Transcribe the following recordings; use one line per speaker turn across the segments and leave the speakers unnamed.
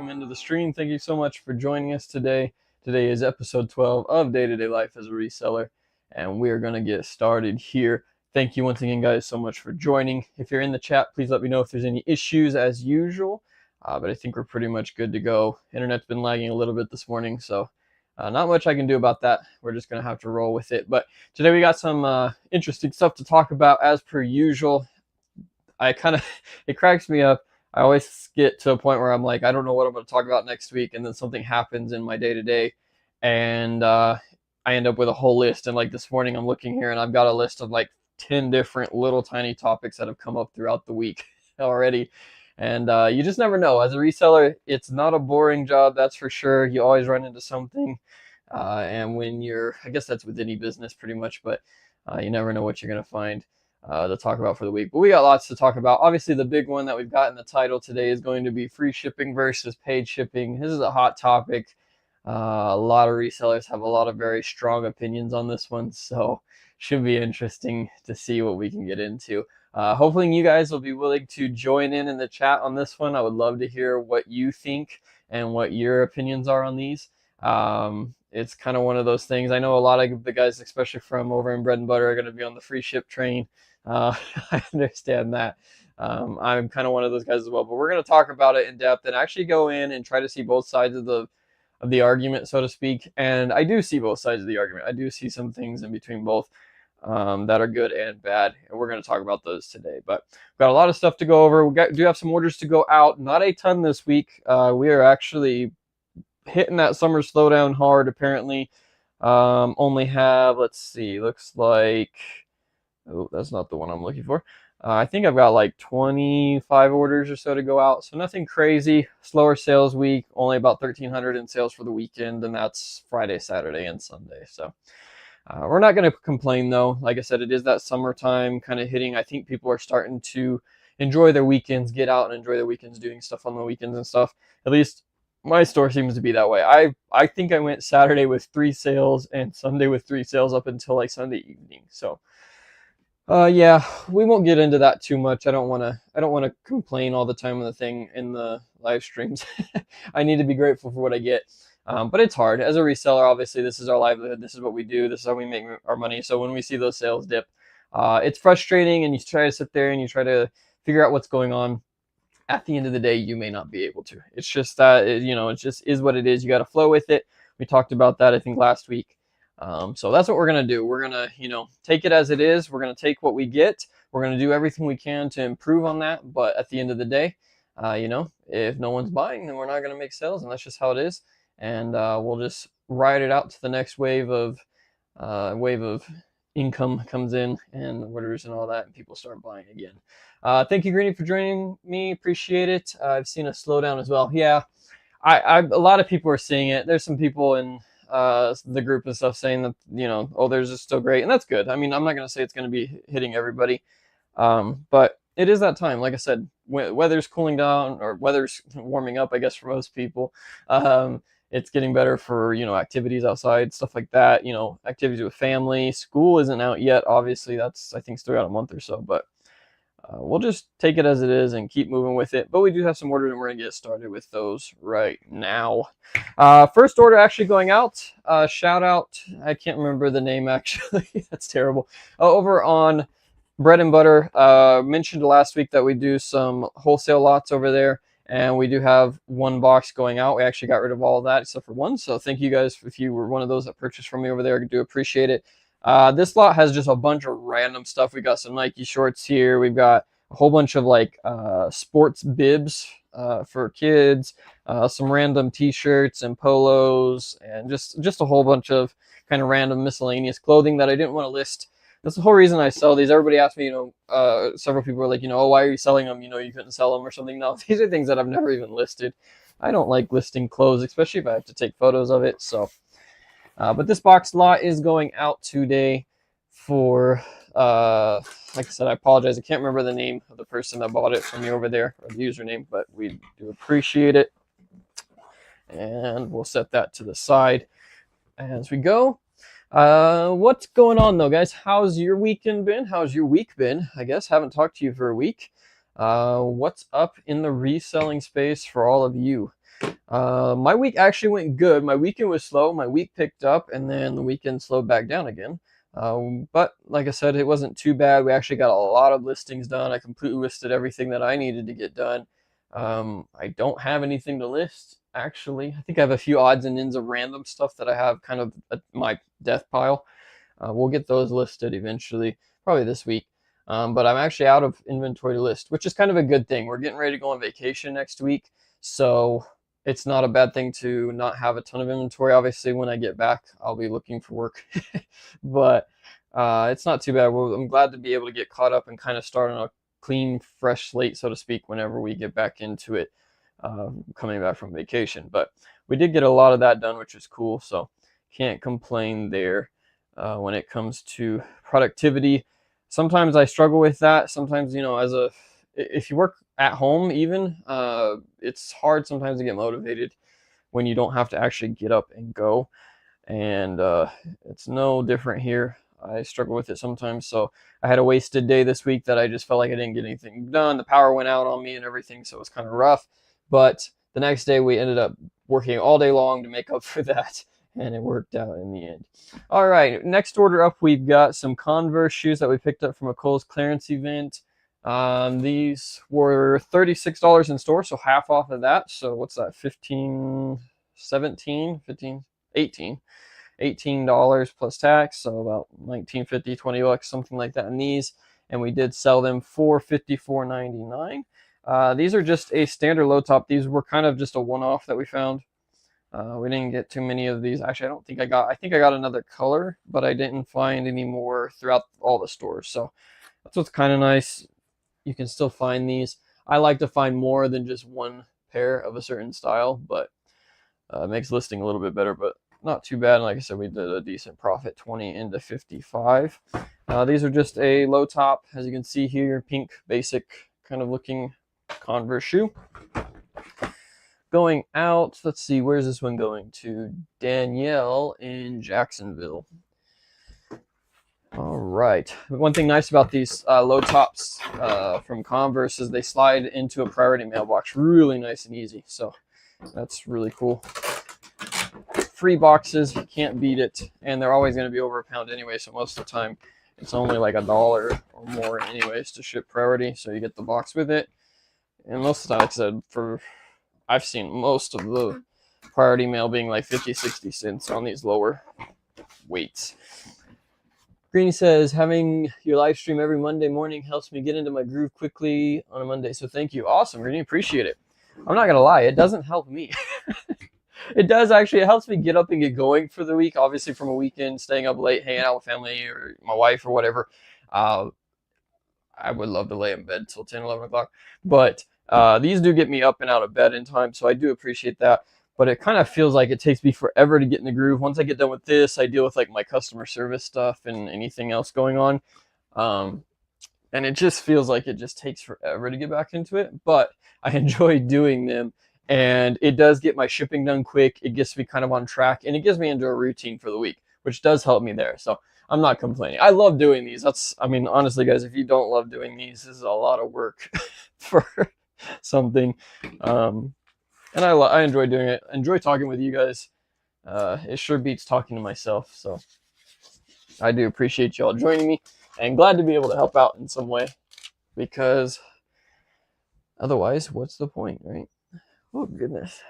welcome into the stream. Thank you so much for joining us today. Today is episode 12 of Day-to-Day Life as a Reseller, and we're going to get started here. Thank you once again, guys, so much for joining. If you're in the chat, please let me know if there's any issues as usual, but I think we're pretty much good to go. Internet's been lagging a little bit this morning, so not much I can do about that. We're just going to have to roll with it. But today we got some interesting stuff to talk about as per usual. It cracks me up. I always get to a point where I'm like, I don't know what I'm going to talk about next week, and then something happens in my day-to-day, and I end up with a whole list. And like this morning, I'm looking here, and I've got a list of like 10 different little tiny topics that have come up throughout the week already. And you just never know. As a reseller, it's not a boring job, that's for sure. You always run into something. And when I guess that's with any business pretty much, but you never know what you're going to find to talk about for the week. But we got lots to talk about. Obviously, the big one that we've got in the title today is going to be free shipping versus paid shipping. This is a hot topic. A lot of resellers have a lot of very strong opinions on this one, so should be interesting to see what we can get into. Hopefully you guys will be willing to join in the chat on this one. I would love to hear what you think and what your opinions are on these. It's kind of one of those things. I know a lot of the guys, especially from over in Bread and Butter, are going to be on the free ship train. I understand that. I'm kind of one of those guys as well, but we're going to talk about it in depth and actually go in and try to see both sides of the argument, so to speak. And I do see both sides of the argument. I do see some things in between both that are good and bad, and we're going to talk about those today. But we've got a lot of stuff to go over. Do have some orders to go out. Not a ton this week. We are actually hitting that summer slowdown hard, apparently. Only have, let's see, looks like, oh, that's not the one I'm looking for. I think I've got like 25 orders or so to go out, so nothing crazy. Slower sales week, only about 1,300 in sales for the weekend, and that's Friday, Saturday, and Sunday. So we're not going to complain, though. Like I said, it is that summertime kind of hitting. I think people are starting to enjoy their weekends, get out and enjoy their weekends, doing stuff on the weekends and stuff. At least my store seems to be that way. I think I went Saturday with 3 sales and Sunday with 3 sales up until like Sunday evening. So yeah, we won't get into that too much. I don't want to complain all the time on the thing in the live streams. I need to be grateful for what I get. But it's hard. As a reseller, obviously, this is our livelihood. This is what we do. This is how we make our money. So when we see those sales dip, it's frustrating, and you try to sit there and you try to figure out what's going on. At the end of the day, you may not be able to. It's just that, it just is what it is. You got to flow with it. We talked about that, I think, last week. So that's what we're going to do. We're going to, take it as it is. We're going to take what we get. We're going to do everything we can to improve on that. But at the end of the day, if no one's buying, then we're not going to make sales, and that's just how it is. And we'll just ride it out to the next wave of income comes in and orders and all that, and people start buying again. Thank you, Greeny, for joining me. Appreciate it. I've seen a slowdown as well. Yeah, a lot of people are seeing it. There's some people in the group and stuff saying that, oh, theirs is still great, and that's good. I mean, I'm not going to say it's going to be hitting everybody, but it is that time. Like I said, weather's cooling down, or weather's warming up, I guess, for most people. It's getting better for, activities outside, stuff like that, activities with family. School isn't out yet. Obviously, that's, I think, still got a month or so, but we'll just take it as it is and keep moving with it. But we do have some orders, and we're going to get started with those right now. First order actually going out. Shout out, I can't remember the name, actually. That's terrible. Over on Bread and Butter. Mentioned last week that we do some wholesale lots over there. And we do have 1 box going out. We actually got rid of all of that except for 1. So thank you guys if you were one of those that purchased from me over there. I do appreciate it. This lot has just a bunch of random stuff. We got some Nike shorts here. We've got a whole bunch of like sports bibs for kids, some random t-shirts and polos, and just a whole bunch of kind of random miscellaneous clothing that I didn't want to list. That's the whole reason I sell these. Everybody asked me, several people were like, oh, why are you selling them? You couldn't sell them or something. No, these are things that I've never even listed. I don't like listing clothes, especially if I have to take photos of it. So, but this box lot is going out today for, like I said, I apologize. I can't remember the name of the person that bought it from me over there, or the username, but we do appreciate it. And we'll set that to the side as we go. What's going on though, guys? How's your weekend been? How's your week been? I guess haven't talked to you for a week. What's up in the reselling space for all of you? My week actually went good. My weekend was slow. My week picked up, and then the weekend slowed back down again. But like I said, it wasn't too bad. We actually got a lot of listings done. I completely listed everything that I needed to get done. I don't have anything to list, actually. I think I have a few odds and ends of random stuff that I have kind of at my death pile. We'll get those listed eventually, probably this week. But I'm actually out of inventory to list, which is kind of a good thing. We're getting ready to go on vacation next week, so it's not a bad thing to not have a ton of inventory. Obviously, when I get back, I'll be looking for work, but it's not too bad. I'm glad to be able to get caught up and kind of start on a clean, fresh slate, so to speak, whenever we get back into it, coming back from vacation. But we did get a lot of that done, which is cool, so can't complain there. When it comes to productivity, sometimes I struggle with that. Sometimes, if you work at home even, it's hard sometimes to get motivated when you don't have to actually get up and go. And it's no different here. I struggle with it sometimes. So I had a wasted day this week that I just felt like I didn't get anything done. The power went out on me and everything, so it was kind of rough. But the next day we ended up working all day long to make up for that, and it worked out in the end. All right, next order up, we've got some Converse shoes that we picked up from a Kohl's clearance event. These were $36 in store, so half off of that. So what's that, 15, 17, 15, 18. $18 plus tax, so about $19.50, $20, something like that in these. And we did sell them for $54.99. These are just a standard low top. These were kind of just a one-off that we found. We didn't get too many of these. Actually, I think I got another color, but I didn't find any more throughout all the stores. So that's what's kind of nice. You can still find these. I like to find more than just one pair of a certain style, but it makes listing a little bit better, but not too bad. And like I said, we did a decent profit, 20 into 55. These are just a low top, as you can see here, pink basic kind of looking Converse shoe. Going out, let's see, where's this one going to? Danielle in Jacksonville. All right. One thing nice about these low tops from Converse is they slide into a priority mailbox really nice and easy. So that's really cool. Free boxes, you can't beat it, and they're always going to be over £1 anyway, so most of the time it's only like $1 or more anyways to ship priority, so you get the box with it. And most of the time, like I said, I've seen most of the priority mail being like 50-60 cents on these lower weights. Greeny says, having your live stream every Monday morning helps me get into my groove quickly on a Monday, so thank you. Awesome, Greeny, appreciate it. I'm not gonna lie, it doesn't help me. It does actually. It helps me get up and get going for the week. Obviously, from a weekend, staying up late, hanging out with family or my wife or whatever. I would love to lay in bed till 10, 11 o'clock. But these do get me up and out of bed in time, so I do appreciate that. But it kind of feels like it takes me forever to get in the groove. Once I get done with this, I deal with like my customer service stuff and anything else going on. And it just feels like it just takes forever to get back into it. But I enjoy doing them. And it does get my shipping done quick. It gets me kind of on track, and it gets me into a routine for the week, which does help me there. So I'm not complaining. I love doing these. Honestly, guys, if you don't love doing these, this is a lot of work for something. And I enjoy doing it. I enjoy talking with you guys. It sure beats talking to myself. So I do appreciate y'all joining me, and glad to be able to help out in some way, because otherwise, what's the point, right? Oh, goodness.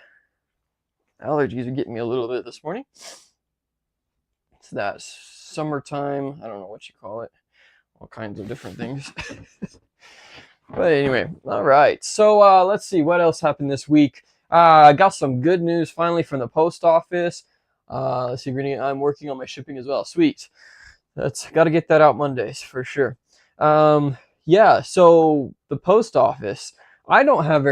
Allergies are getting me a little bit this morning. It's that summertime. I don't know what you call it. All kinds of different things. But anyway, all right. So let's see what else happened this week. I got some good news finally from the post office. Let's see, I'm working on my shipping as well. Sweet. That's got to get that out Mondays for sure. Yeah, so the post office. I don't have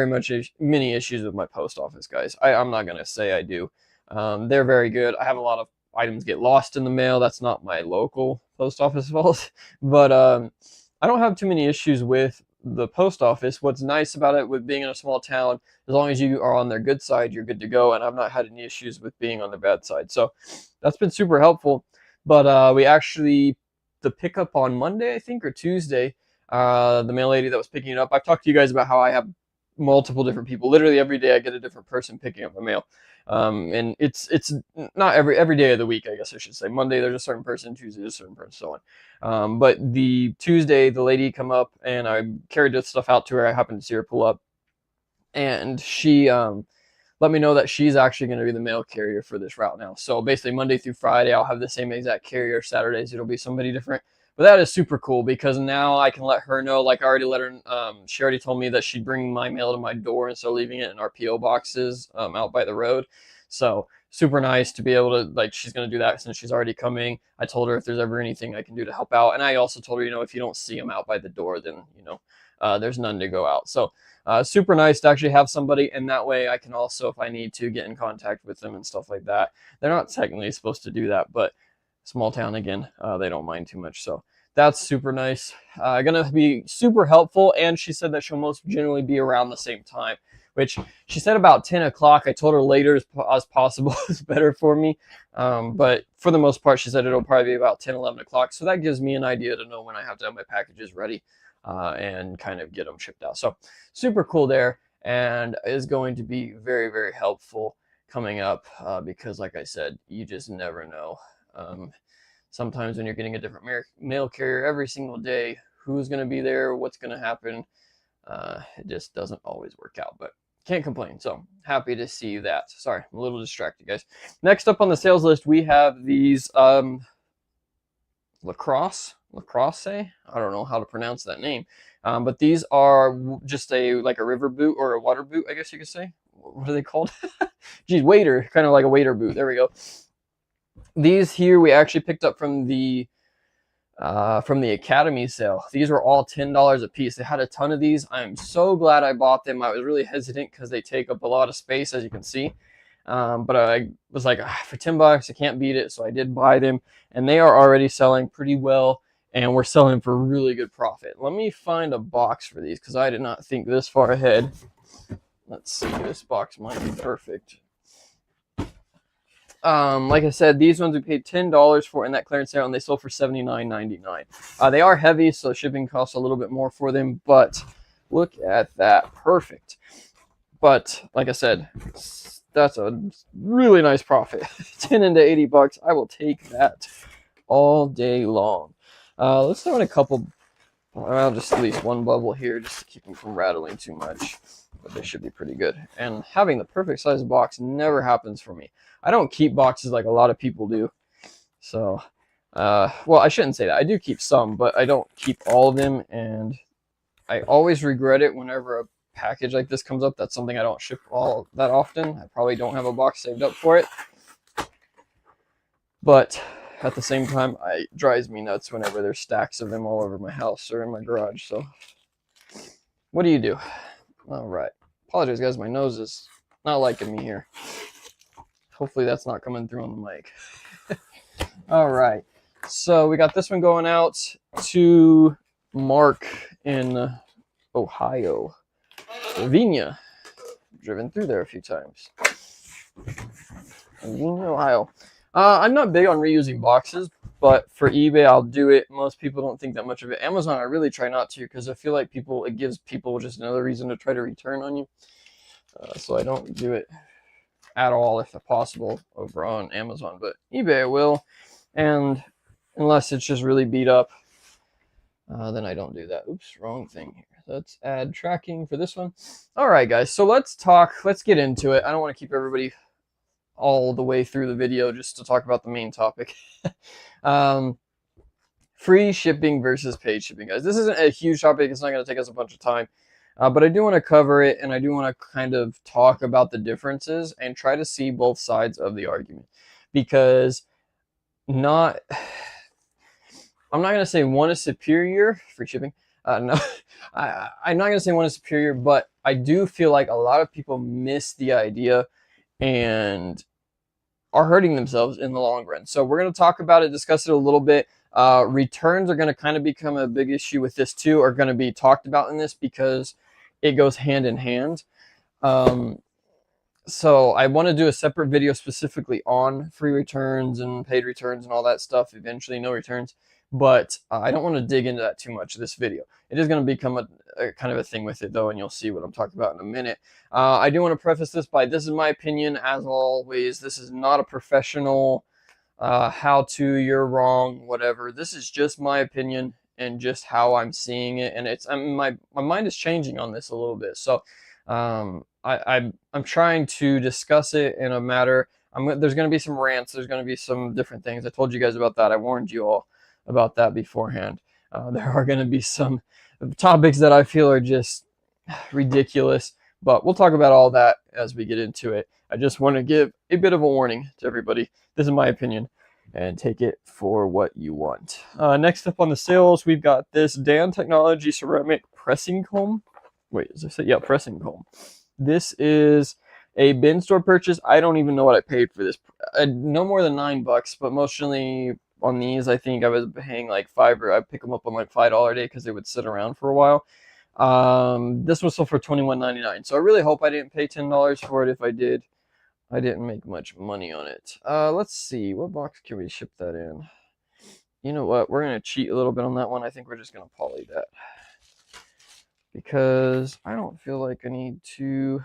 many issues with my post office, guys. I'm not going to say I do. They're very good. I have a lot of items get lost in the mail. That's not my local post office fault. But I don't have too many issues with the post office. What's nice about it with being in a small town, as long as you are on their good side, you're good to go. And I've not had any issues with being on the bad side. So that's been super helpful. But the pickup on Monday, I think, or Tuesday, the mail lady that was picking it up, I've talked to you guys about how I have multiple different people. Literally every day I get a different person picking up my mail. And it's not every day of the week, I guess I should say. Monday there's a certain person, Tuesday there's a certain person, so on. But the Tuesday, the lady come up and I carried this stuff out to her. I happened to see her pull up, and she let me know that she's actually going to be the mail carrier for this route now. So basically Monday through Friday, I'll have the same exact carrier. Saturdays, it'll be somebody different. But that is super cool because now I can let her know, like I already let her, she already told me that she'd bring my mail to my door instead of leaving it in our P.O. boxes out by the road. So super nice to be able to, like, she's going to do that since she's already coming. I told her if there's ever anything I can do to help out. And I also told her, you know, if you don't see them out by the door, then, you know, there's none to go out. So super nice to actually have somebody, and that way I can also, if I need to, get in contact with them and stuff like that. They're not technically supposed to do that, but small town again, they don't mind too much. So that's super nice. Gonna be super helpful, and she said that she'll most generally be around the same time, which she said about 10 o'clock. I told her later as possible is better for me, but for the most part she said it'll probably be about 10, 11 o'clock. So that gives me an idea to know when I have to have my packages ready and kind of get them shipped out. So super cool there, and is going to be very, very helpful coming up because, like I said, you just never know. Sometimes when you're getting a different mail carrier every single day, who's going to be there, what's going to happen, it just doesn't always work out, but can't complain. So happy to see that. Sorry, I'm a little distracted, guys. Next up on the sales list, we have these lacrosse, I don't know how to pronounce that name, but these are just like a river boot or a water boot, I guess you could say. What are they called? Geez, wader, kind of like a wader boot. There we go. These here we actually picked up from the Academy sale. These were all $10 a piece. They had a ton of these. I'm so glad I bought them. I was really hesitant because they take up a lot of space, as you can see. But I was like, for $10, I can't beat it. So I did buy them, and they are already selling pretty well, and we're selling for really good profit. Let me find a box for these because I did not think this far ahead. Let's see, this box might be perfect. Like I said, these ones we paid $10 for in that clearance sale, and they sold for $79.99. They are heavy, so shipping costs a little bit more for them, but look at that. Perfect. But like I said, that's a really nice profit. 10 into $80. I will take that all day long. Let's throw in a couple. I'll just at least one bubble here just to keep them from rattling too much. But they should be pretty good. And having the perfect size box never happens for me. I don't keep boxes like a lot of people do. So, well, I shouldn't say that. I do keep some, but I don't keep all of them. And I always regret it whenever a package like this comes up. That's something I don't ship all that often. I probably don't have a box saved up for it. But at the same time, it drives me nuts whenever there's stacks of them all over my house or in my garage. So what do you do? All right. Apologize, guys. My nose is not liking me here. Hopefully that's not coming through on the mic. All right. So we got this one going out to Mark in Ohio. Slovenia. Driven through there a few times. Slovenia, Ohio. I'm not big on reusing boxes, but for eBay, I'll do it. Most people don't think that much of it. Amazon, I really try not to because I feel like it gives people just another reason to try to return on you. So I don't do it at all if possible over on Amazon, but eBay I will. And unless it's just really beat up, then I don't do that. Oops, wrong thing here. Let's add tracking for this one. All right, guys, so let's get into it. I don't want to keep everybody all the way through the video just to talk about the main topic. Free shipping versus paid shipping, guys. This isn't a huge topic. It's not going to take us a bunch of time, but I do want to cover it, and I do want to kind of talk about the differences and try to see both sides of the argument, because I'm not going to say one is superior. Free shipping. No, I'm not going to say one is superior, but I do feel like a lot of people miss the idea and are hurting themselves in the long run. So we're going to talk about it, discuss it a little bit. Returns are going to kind of become a big issue with this too, are going to be talked about in this because it goes hand in hand. So I want to do a separate video specifically on free returns and paid returns and all that stuff, eventually no returns. but I don't want to dig into that too much this video. It is going to become a kind of a thing with it though, and you'll see what I'm talking about in a minute. I do want to preface this by, this is my opinion, as always. This is not a professional how to, you're wrong, whatever. This is just my opinion and just how I'm seeing it, and it's my mind is changing on this a little bit. So I'm trying to discuss it in a matter. There's going to be some rants. There's going to be some different things. I told you guys about that. I warned you all about that beforehand. There are going to be some topics that I feel are just ridiculous, but we'll talk about all that as we get into it. I just want to give a bit of a warning to everybody. This is my opinion, and take it for what you want. Next up on the sales, we've got this Dan Technology ceramic pressing comb. Wait, is this it? Yeah, pressing comb. This is a bin store purchase. I don't even know what I paid for this. No more than $9, but mostly on these, I think I was paying like $5, or I pick them up on like $5 a day because they would sit around for a while. This was sold for $21.99. So I really hope I didn't pay $10 for it. If I did, I didn't make much money on it. Let's see, what box can we ship that in? You know what? We're gonna cheat a little bit on that one. I think we're just gonna poly that because I don't feel like I need to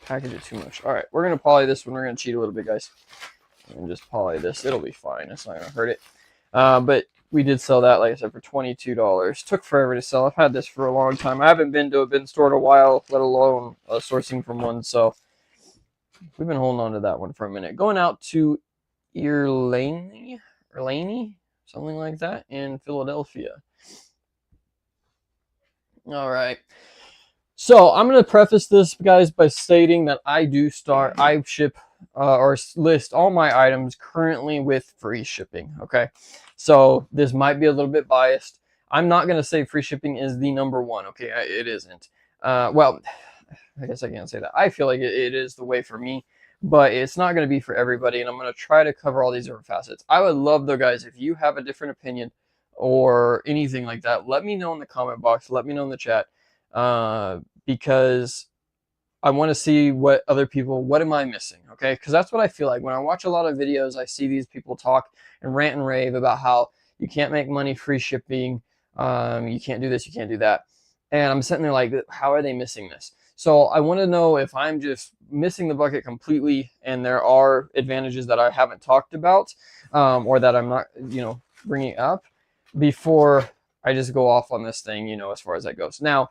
package it too much. All right, we're gonna poly this one. We're gonna cheat a little bit, guys, and just poly this. It'll be fine. It's not gonna hurt it. But we did sell that, like I said, for $22. Took forever to sell. I've had this for a long time. I haven't been to a bin store in a while, let alone sourcing from one. So we've been holding on to that one for a minute. Going out to Erlaney, something like that, in Philadelphia. All right. So I'm going to preface this, guys, by stating that I ship or list all my items currently with free shipping. Okay. So this might be a little bit biased. I'm not going to say free shipping is the number one. Okay. It isn't. Well, I guess I can't say that. I feel like it is the way for me, but it's not going to be for everybody. And I'm going to try to cover all these different facets. I would love though, guys, if you have a different opinion or anything like that, let me know in the comment box. Let me know in the chat. Because I want to see what other people, what am I missing? Okay. Because that's what I feel like when I watch a lot of videos. I see these people talk and rant and rave about how you can't make money free shipping. You can't do this, you can't do that. And I'm sitting there like, how are they missing this? So I want to know if I'm just missing the bucket completely and there are advantages that I haven't talked about, or that I'm not, bringing up before I just go off on this thing, as far as that goes. Now,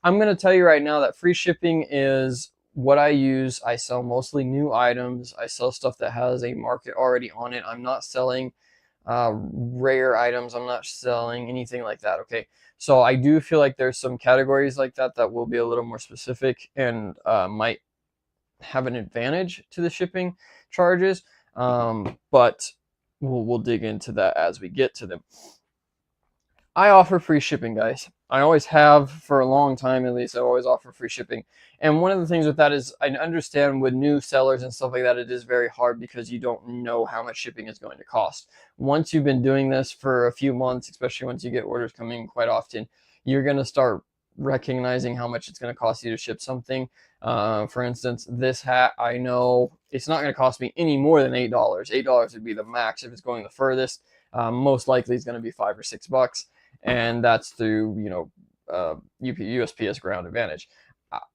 I'm going to tell you right now that free shipping is what I use. I sell mostly new items. I sell stuff that has a market already on it. I'm not selling rare items. I'm not selling anything like that. Okay. So I do feel like there's some categories like that that will be a little more specific and might have an advantage to the shipping charges. But we'll dig into that as we get to them. I offer free shipping, guys. I always have for a long time, at least. I always offer free shipping. And one of the things with that is I understand with new sellers and stuff like that, it is very hard because you don't know how much shipping is going to cost. Once you've been doing this for a few months, especially once you get orders coming quite often, you're going to start recognizing how much it's going to cost you to ship something. For instance, this hat, I know it's not going to cost me any more than $8. $8 would be the max if it's going the furthest. Most likely it's going to be $5 or $6. And that's through, USPS Ground Advantage.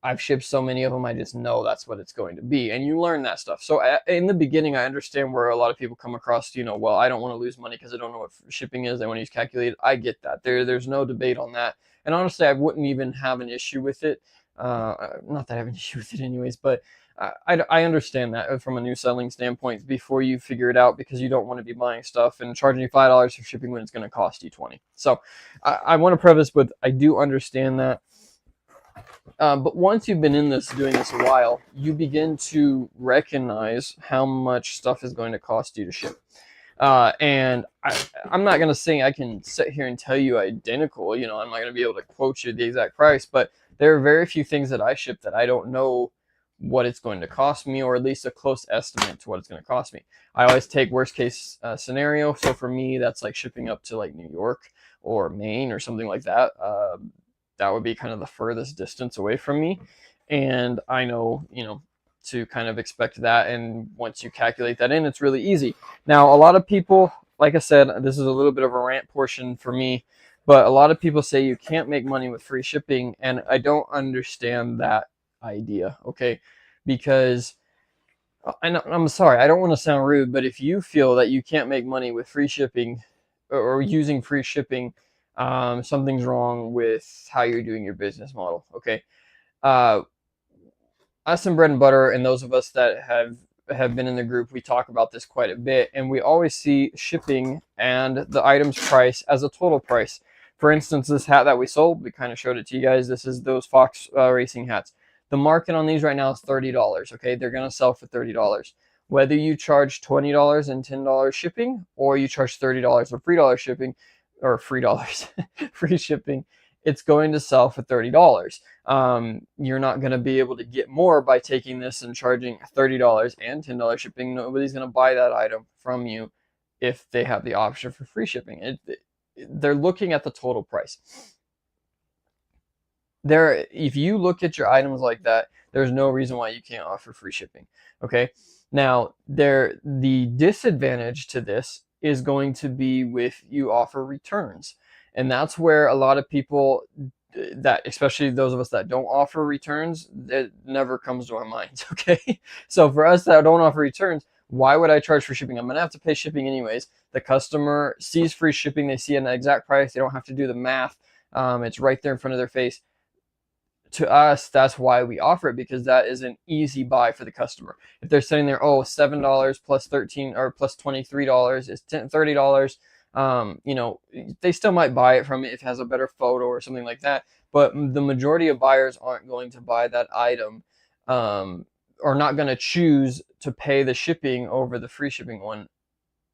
I've shipped so many of them, I just know that's what it's going to be. And you learn that stuff. So in the beginning, I understand where a lot of people come across, well, I don't want to lose money because I don't know what shipping is. I want to use calculated. I get that. There's no debate on that. And honestly, I wouldn't even have an issue with it. Not that I have an issue with it anyways, but I understand that from a new selling standpoint before you figure it out, because you don't want to be buying stuff and charging you $5 for shipping when it's going to cost you $20. So I want to preface with, I do understand that. But once you've been doing this a while, you begin to recognize how much stuff is going to cost you to ship. And I'm not going to say I can sit here and tell you identical, I'm not going to be able to quote you the exact price, but there are very few things that I ship that I don't know what it's going to cost me, or at least a close estimate to what it's going to cost me. I always take worst case scenario. So for me, that's like shipping up to like New York or Maine or something like that. That would be kind of the furthest distance away from me. And I know, to kind of expect that. And once you calculate that in, it's really easy. Now, a lot of people like I said, this is a little bit of a rant portion for me, but a lot of people say you can't make money with free shipping, and I don't understand that idea, okay? Because I'm sorry, I don't want to sound rude, but if you feel that you can't make money with free shipping or using free shipping, something's wrong with how you're doing your business model, okay? Uh, us in bread and butter, and those of us that have been in the group, we talk about this quite a bit, and we always see shipping and the item's price as a total price. For instance, this hat that we sold, we kind of showed it to you guys. This is those Fox racing hats. The market on these right now is $30. Okay, they're gonna sell for $30. Whether you charge $20 and $10 shipping, or you charge $30 for $3 shipping, or $3 free shipping, it's going to sell for $30. You're not going to be able to get more by taking this and charging $30 and $10 shipping. Nobody's going to buy that item from you if they have the option for free shipping. They're looking at the total price. If you look at your items like that, there's no reason why you can't offer free shipping. Okay. Now, the disadvantage to this is going to be with you offer returns. And that's where a lot of people that, especially those of us that don't offer returns, it never comes to our minds. Okay. So for us that don't offer returns, why would I charge for shipping? I'm going to have to pay shipping anyways. The customer sees free shipping. They see an exact price. They don't have to do the math. It's right there in front of their face. To us, that's why we offer it, because that is an easy buy for the customer. If they're sitting there, oh, $7 plus 13 or plus $23 is $30. They still might buy it from it if it has a better photo or something like that. But the majority of buyers aren't going to buy that item, or not going to choose to pay the shipping over the free shipping one.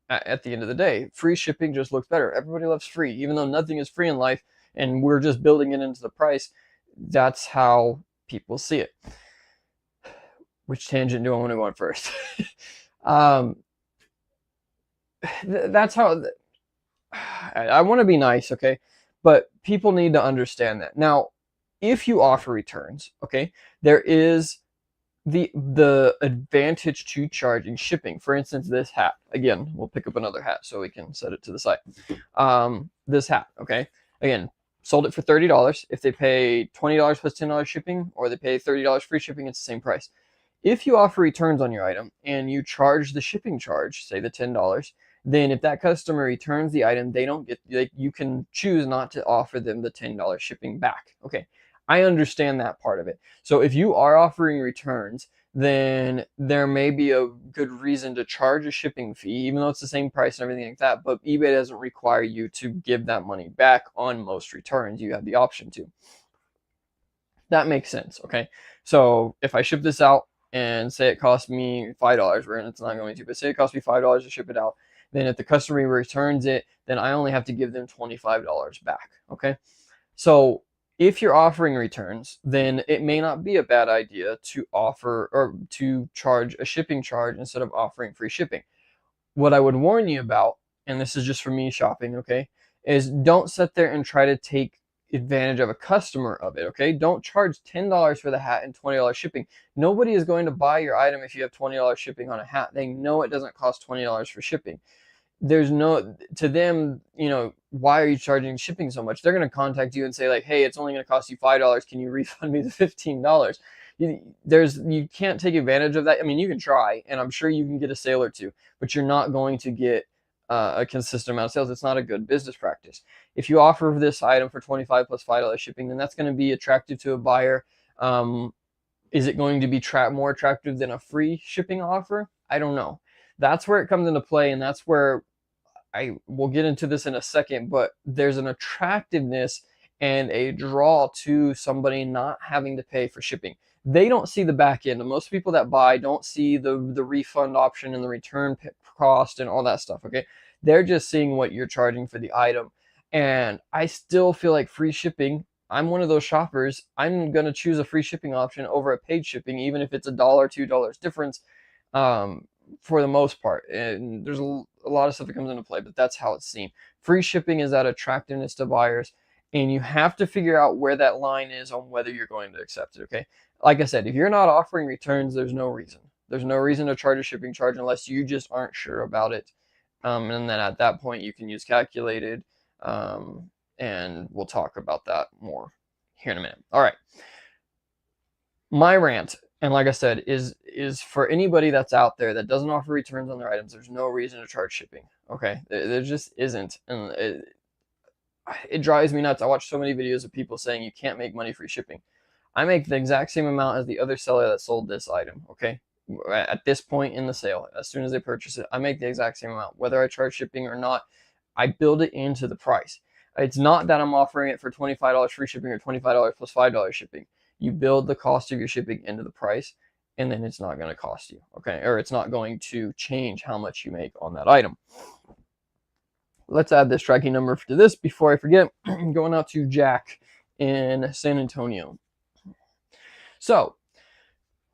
At the end of the day, free shipping just looks better. Everybody loves free, even though nothing is free in life, and we're just building it into the price. That's how people see it. Which tangent do I want to go on first? That's how I want to be nice, okay? But people need to understand that. Now, if you offer returns, okay, there is the advantage to charging shipping. For instance, this hat. Again, we'll pick up another hat so we can set it to the side. This hat, okay? Again, sold it for $30. If they pay $20 plus $10 shipping, or they pay $30 free shipping, it's the same price. If you offer returns on your item and you charge the shipping charge, say the $10, then if that customer returns the item, they don't get, you can choose not to offer them the $10 shipping back. Okay, I understand that part of it. So if you are offering returns, then there may be a good reason to charge a shipping fee, even though it's the same price and everything like that. But eBay doesn't require you to give that money back on most returns. You have the option to. That makes sense, okay? So if I ship this out and say it costs me $5, and it's not going to, but say it costs me $5 to ship it out, then if the customer returns it, then I only have to give them $25 back, okay? So if you're offering returns, then it may not be a bad idea to offer or to charge a shipping charge instead of offering free shipping. What I would warn you about, and this is just for me shopping, okay, is don't sit there and try to take advantage of a customer of it, okay? Don't charge $10 for the hat and $20 shipping. Nobody is going to buy your item if you have $20 shipping on a hat. They know it doesn't cost $20 for shipping. There's no, to them, why are you charging shipping so much? They're going to contact you and say like, hey, it's only going to cost you $5. Can you refund me the $15? You can't take advantage of that. I mean, you can try, and I'm sure you can get a sale or two, but you're not going to get a consistent amount of sales. It's not a good business practice. If you offer this item for $25 plus $5 shipping, then that's going to be attractive to a buyer. Is it going to be more attractive than a free shipping offer? I don't know. That's where it comes into play, and that's where I will get into this in a second, but there's an attractiveness and a draw to somebody not having to pay for shipping. They don't see the back end. Most people that buy don't see the refund option and the return cost and all that stuff, okay? They're just seeing what you're charging for the item. And I still feel like free shipping, I'm one of those shoppers. I'm going to choose a free shipping option over a paid shipping, even if it's $1, $2 difference. For the most part, and there's a lot of stuff that comes into play, but that's how it's seen. Free shipping is that attractiveness to buyers, and you have to figure out where that line is on whether you're going to accept it, okay? Like I said, if you're not offering returns, there's no reason. There's no reason to charge a shipping charge unless you just aren't sure about it. And then at that point you can use calculated, and we'll talk about that more here in a minute. All right, my rant, and like I said, is for anybody that's out there that doesn't offer returns on their items. There's no reason to charge shipping. Okay, there just isn't, and it drives me nuts. I watch so many videos of people saying you can't make money free shipping. I make the exact same amount as the other seller that sold this item. Okay, at this point in the sale, as soon as they purchase it, I make the exact same amount, whether I charge shipping or not. I build it into the price. It's not that I'm offering it for $25 free shipping or $25 plus $5 shipping. You build the cost of your shipping into the price, and then it's not going to cost you, okay? Or it's not going to change how much you make on that item. Let's add this tracking number to this before I forget. Going out to Jack in San Antonio. So,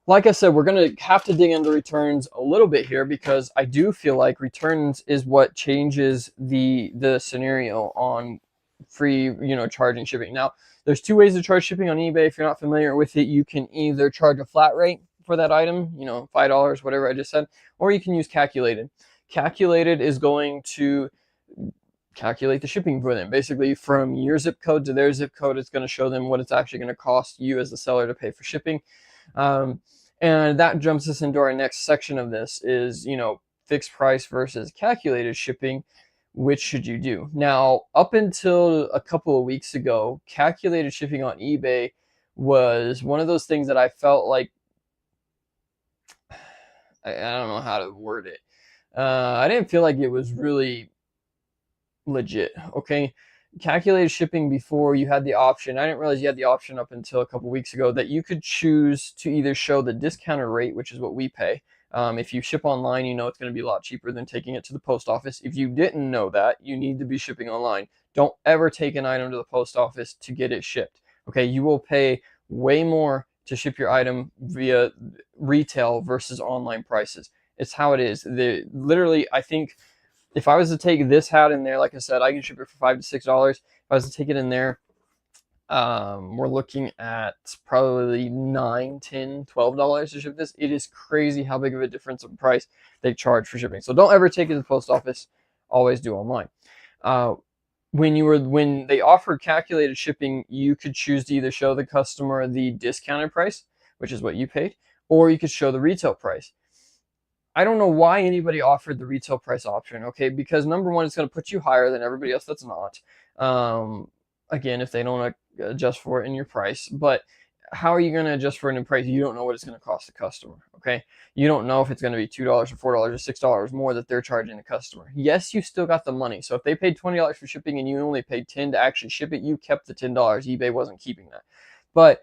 like I said, we're going to have to dig into returns a little bit here, because I do feel like returns is what changes the scenario on free, charging shipping. Now, there's two ways to charge shipping on eBay. If you're not familiar with it, you can either charge a flat rate for that item, $5, whatever I just said, or you can use calculated. Calculated is going to calculate the shipping for them. Basically, from your zip code to their zip code, it's going to show them what it's actually going to cost you as the seller to pay for shipping. And that jumps us into our next section of this is, fixed price versus calculated shipping. Which should you do? Now, up until a couple of weeks ago, calculated shipping on eBay was one of those things that I felt like, I don't know how to word it. I didn't feel like it was really legit, okay? Calculated shipping, before you had the option, I didn't realize you had the option up until a couple weeks ago, that you could choose to either show the discounted rate, which is what we pay. If you ship online, it's going to be a lot cheaper than taking it to the post office. If you didn't know that, you need to be shipping online. Don't ever take an item to the post office to get it shipped. Okay, you will pay way more to ship your item via retail versus online prices. It's how it is. Literally, I think if I was to take this hat in there, like I said, I can ship it for $5 to $6. If I was to take it in there, we're looking at probably $9, $10, $12 to ship this. It is crazy how big of a difference in price they charge for shipping. So don't ever take it to the post office. Always do online. When they offered calculated shipping, you could choose to either show the customer the discounted price, which is what you paid, or you could show the retail price. I don't know why anybody offered the retail price option, okay? Because number one, it's going to put you higher than everybody else that's not. Again, if they don't adjust for it in your price. But how are you going to adjust for it in price? You don't know what it's going to cost the customer, okay? You don't know if it's going to be $2 or $4 or $6 more that they're charging the customer. Yes, you still got the money. So if they paid $20 for shipping and you only paid $10 to actually ship it, you kept the $10. eBay wasn't keeping that. But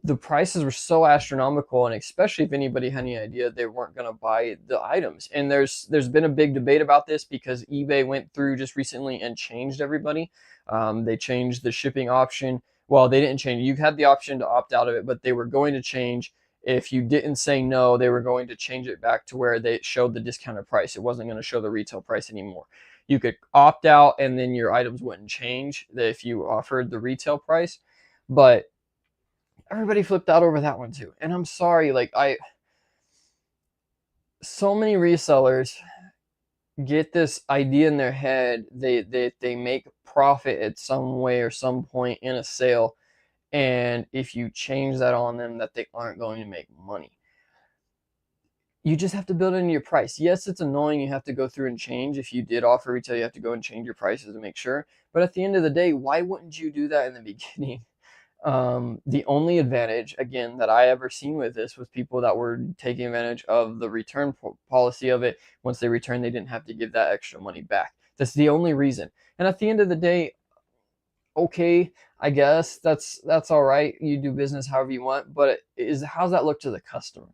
the prices were so astronomical, and especially if anybody had any idea, they weren't going to buy the items. And there's been a big debate about this, because eBay went through just recently and changed everybody. They changed the shipping option. Well, they didn't change. You had the option to opt out of it, but they were going to change. If you didn't say no, they were going to change it back to where they showed the discounted price. It wasn't going to show the retail price anymore. You could opt out, and then your items wouldn't change if you offered the retail price. But everybody flipped out over that one too. And I'm sorry, so many resellers get this idea in their head. They make profit at some way or some point in a sale. And if you change that on them, that they aren't going to make money. You just have to build it into your price. Yes, it's annoying. You have to go through and change. If you did offer retail, you have to go and change your prices to make sure. But at the end of the day, why wouldn't you do that in the beginning? The only advantage, again, that I ever seen with this was people that were taking advantage of the return policy of it. Once they returned, they didn't have to give that extra money back. That's the only reason. And at the end of the day, okay, I guess that's all right. You do business however you want, but how's that look to the customer?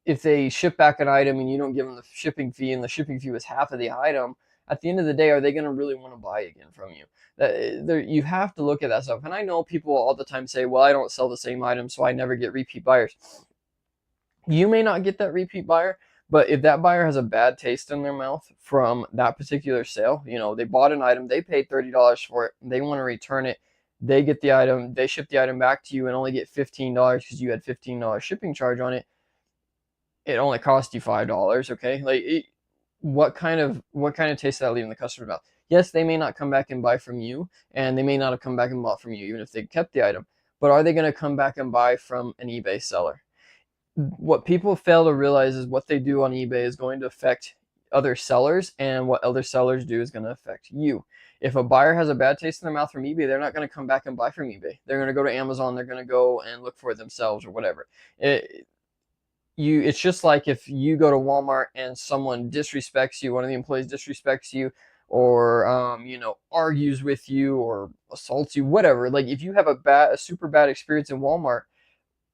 If they ship back an item and you don't give them the shipping fee, and the shipping fee was half of the item, at the end of the day, are they going to really want to buy again from you? You have to look at that stuff. And I know people all the time say, well, I don't sell the same item, so I never get repeat buyers. You may not get that repeat buyer, but if that buyer has a bad taste in their mouth from that particular sale, they bought an item, they paid $30 for it, they want to return it, they get the item, they ship the item back to you and only get $15 because you had $15 shipping charge on it. It only cost you $5, okay? what kind of taste does that leave in the customer's mouth? Yes, they may not come back and buy from you, and they may not have come back and bought from you, even if they kept the item. But are they going to come back and buy from an eBay seller? What people fail to realize is what they do on eBay is going to affect other sellers, and what other sellers do is going to affect you. If a buyer has a bad taste in their mouth from eBay, they're not going to come back and buy from eBay. They're going to go to Amazon. They're going to go and look for it themselves or whatever. It's just like if you go to Walmart and someone disrespects you, one of the employees disrespects you, or argues with you or assaults you, whatever. Like if you have a super bad experience in Walmart,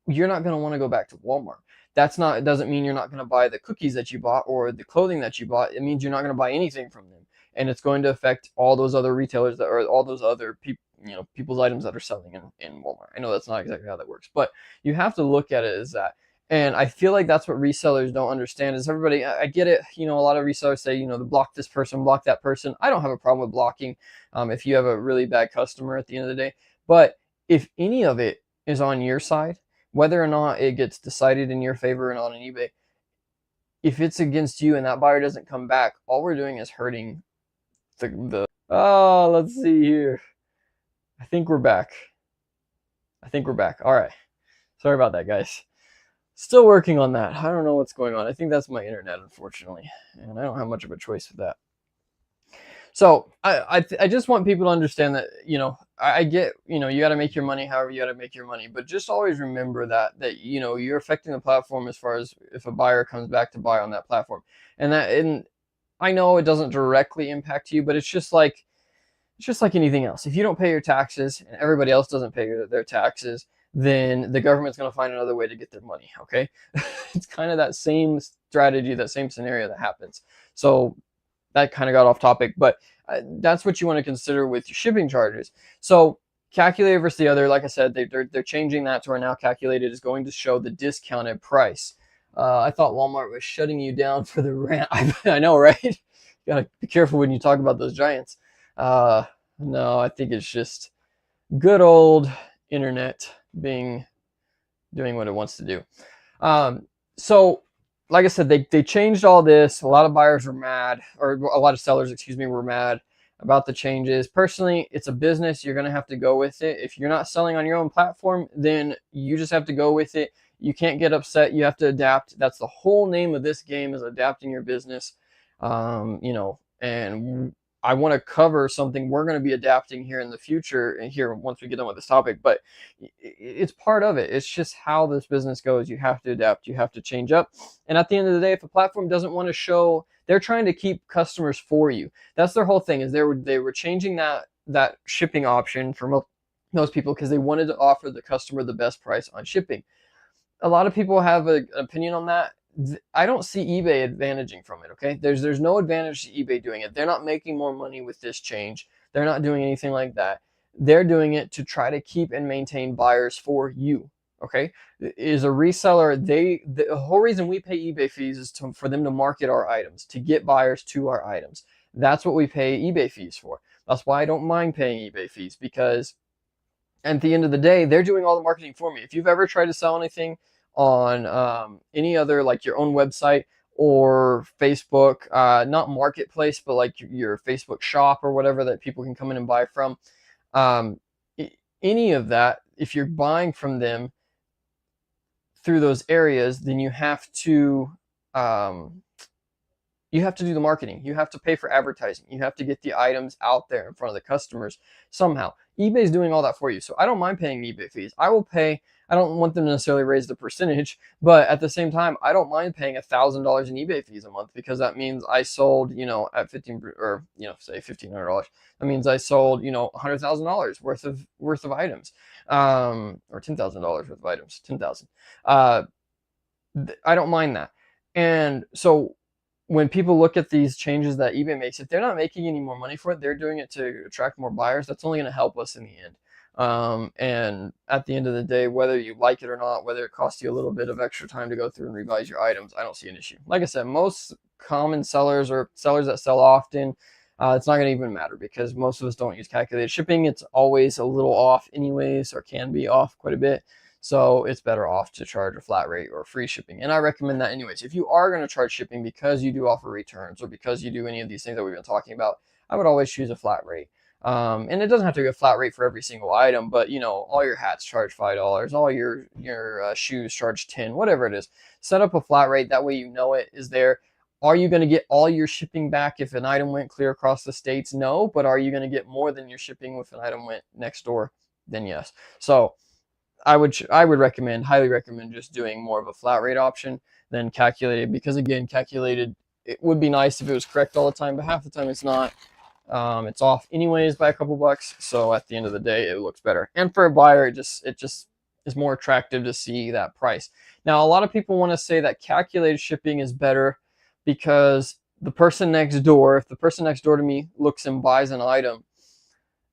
you're not going to want to go back to Walmart. It doesn't mean you're not going to buy the cookies that you bought or the clothing that you bought. It means you're not going to buy anything from them, and it's going to affect all those other retailers or all those other people's items that are selling in Walmart. I know that's not exactly how that works, but you have to look at it as that. And I feel like that's what resellers don't understand is everybody, I get it. A lot of resellers say, block this person, block that person. I don't have a problem with blocking if you have a really bad customer at the end of the day. But if any of it is on your side, whether or not it gets decided in your favor or not on eBay, if it's against you and that buyer doesn't come back, all we're doing is hurting oh, let's see here. I think we're back. All right. Sorry about that, guys. Still working on that. I don't know what's going on. I think that's my internet, unfortunately, and I don't have much of a choice with that. So I just want people to understand that, I get, you got to make your money however you got to make your money, but just always remember that you're affecting the platform as far as if a buyer comes back to buy on that platform. And I know it doesn't directly impact you, but it's just like anything else. If you don't pay your taxes and everybody else doesn't pay their taxes, then the government's going to find another way to get their money, okay? It's kind of that same strategy, that same scenario that happens. So that kind of got off topic, but that's what you want to consider with your shipping charges. So calculated versus the other, like I said, they're changing that to where now calculated is going to show the discounted price. I thought Walmart was shutting you down for the rant. I know, right? You gotta be careful when you talk about those giants. No, I think it's just good old internet doing what it wants to do. So like I said, they changed all this. A lot of buyers were mad, or a lot of sellers, were mad about the changes. Personally, it's a business. You're going to have to go with it. If you're not selling on your own platform, then you just have to go with it. You can't get upset. You have to adapt. That's the whole name of this game, is adapting your business. And I want to cover something we're going to be adapting here in the future and here once we get done with this topic, but it's part of it. It's just how this business goes. You have to adapt, you have to change up. And at the end of the day, if a platform doesn't want to show, they're trying to keep customers for you. That's their whole thing, is they were changing that shipping option for most people because they wanted to offer the customer the best price on shipping. A lot of people have an opinion on that. I don't see eBay advantaging from it, okay? There's no advantage to eBay doing it. They're not making more money with this change. They're not doing anything like that. They're doing it to try to keep and maintain buyers for you, okay? Is a reseller, the whole reason we pay eBay fees is for them to market our items, to get buyers to our items. That's what we pay eBay fees for. That's why I don't mind paying eBay fees, because at the end of the day, they're doing all the marketing for me. If you've ever tried to sell anything on any other, like your own website or Facebook, not marketplace, but like your Facebook shop or whatever that people can come in and buy from, any of that, if you're buying from them through those areas, then you have to do the marketing. You have to pay for advertising. You have to get the items out there in front of the customers somehow. eBay's doing all that for you. So I don't mind paying eBay fees. I will pay. I don't want them to necessarily raise the percentage, but at the same time, I don't mind paying $1,000 in eBay fees a month, because that means I sold, at 15 or, say $1,500. That means I sold, $100,000 worth of items, or $10,000 worth of items, 10,000. I don't mind that. And so when people look at these changes that eBay makes, if they're not making any more money for it, they're doing it to attract more buyers. That's only going to help us in the end. And at the end of the day, whether you like it or not, whether it costs you a little bit of extra time to go through and revise your items, I don't see an issue. Like I said, most common sellers or sellers that sell often, it's not going to even matter, because most of us don't use calculated shipping. It's always a little off anyways, or can be off quite a bit. So it's better off to charge a flat rate or free shipping. And I recommend that anyways. If you are going to charge shipping because you do offer returns or because you do any of these things that we've been talking about, I would always choose a flat rate. And it doesn't have to be a flat rate for every single item, but you know, all your hats charge $5, all your shoes charge 10, whatever it is. Set up a flat rate. That way you know it is there. Are you going to get all your shipping back if an item went clear across the states? No, but are you going to get more than your shipping if an item went next door? Then yes. So I would highly recommend just doing more of a flat rate option than calculated, because again, calculated, it would be nice if it was correct all the time, but half the time it's not. It's off anyways by a couple bucks. So at the end of the day, it looks better. And for a buyer, it just is more attractive to see that price. Now, a lot of people want to say that calculated shipping is better because the person next door, if the person next door to me looks and buys an item,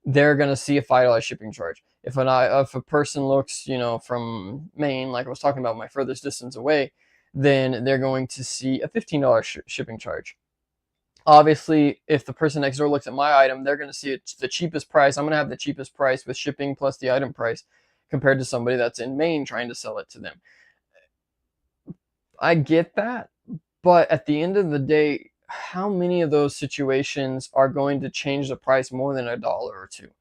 they're going to see a $5 shipping charge. If a person looks, you know, from Maine, like I was talking about, my furthest distance away, then they're going to see a $15 shipping charge. Obviously, if the person next door looks at my item, they're going to see the cheapest price. I'm going to have the cheapest price with shipping plus the item price compared to somebody that's in Maine trying to sell it to them. I get that, but at the end of the day, how many of those situations are going to change the price more than $1 or $2?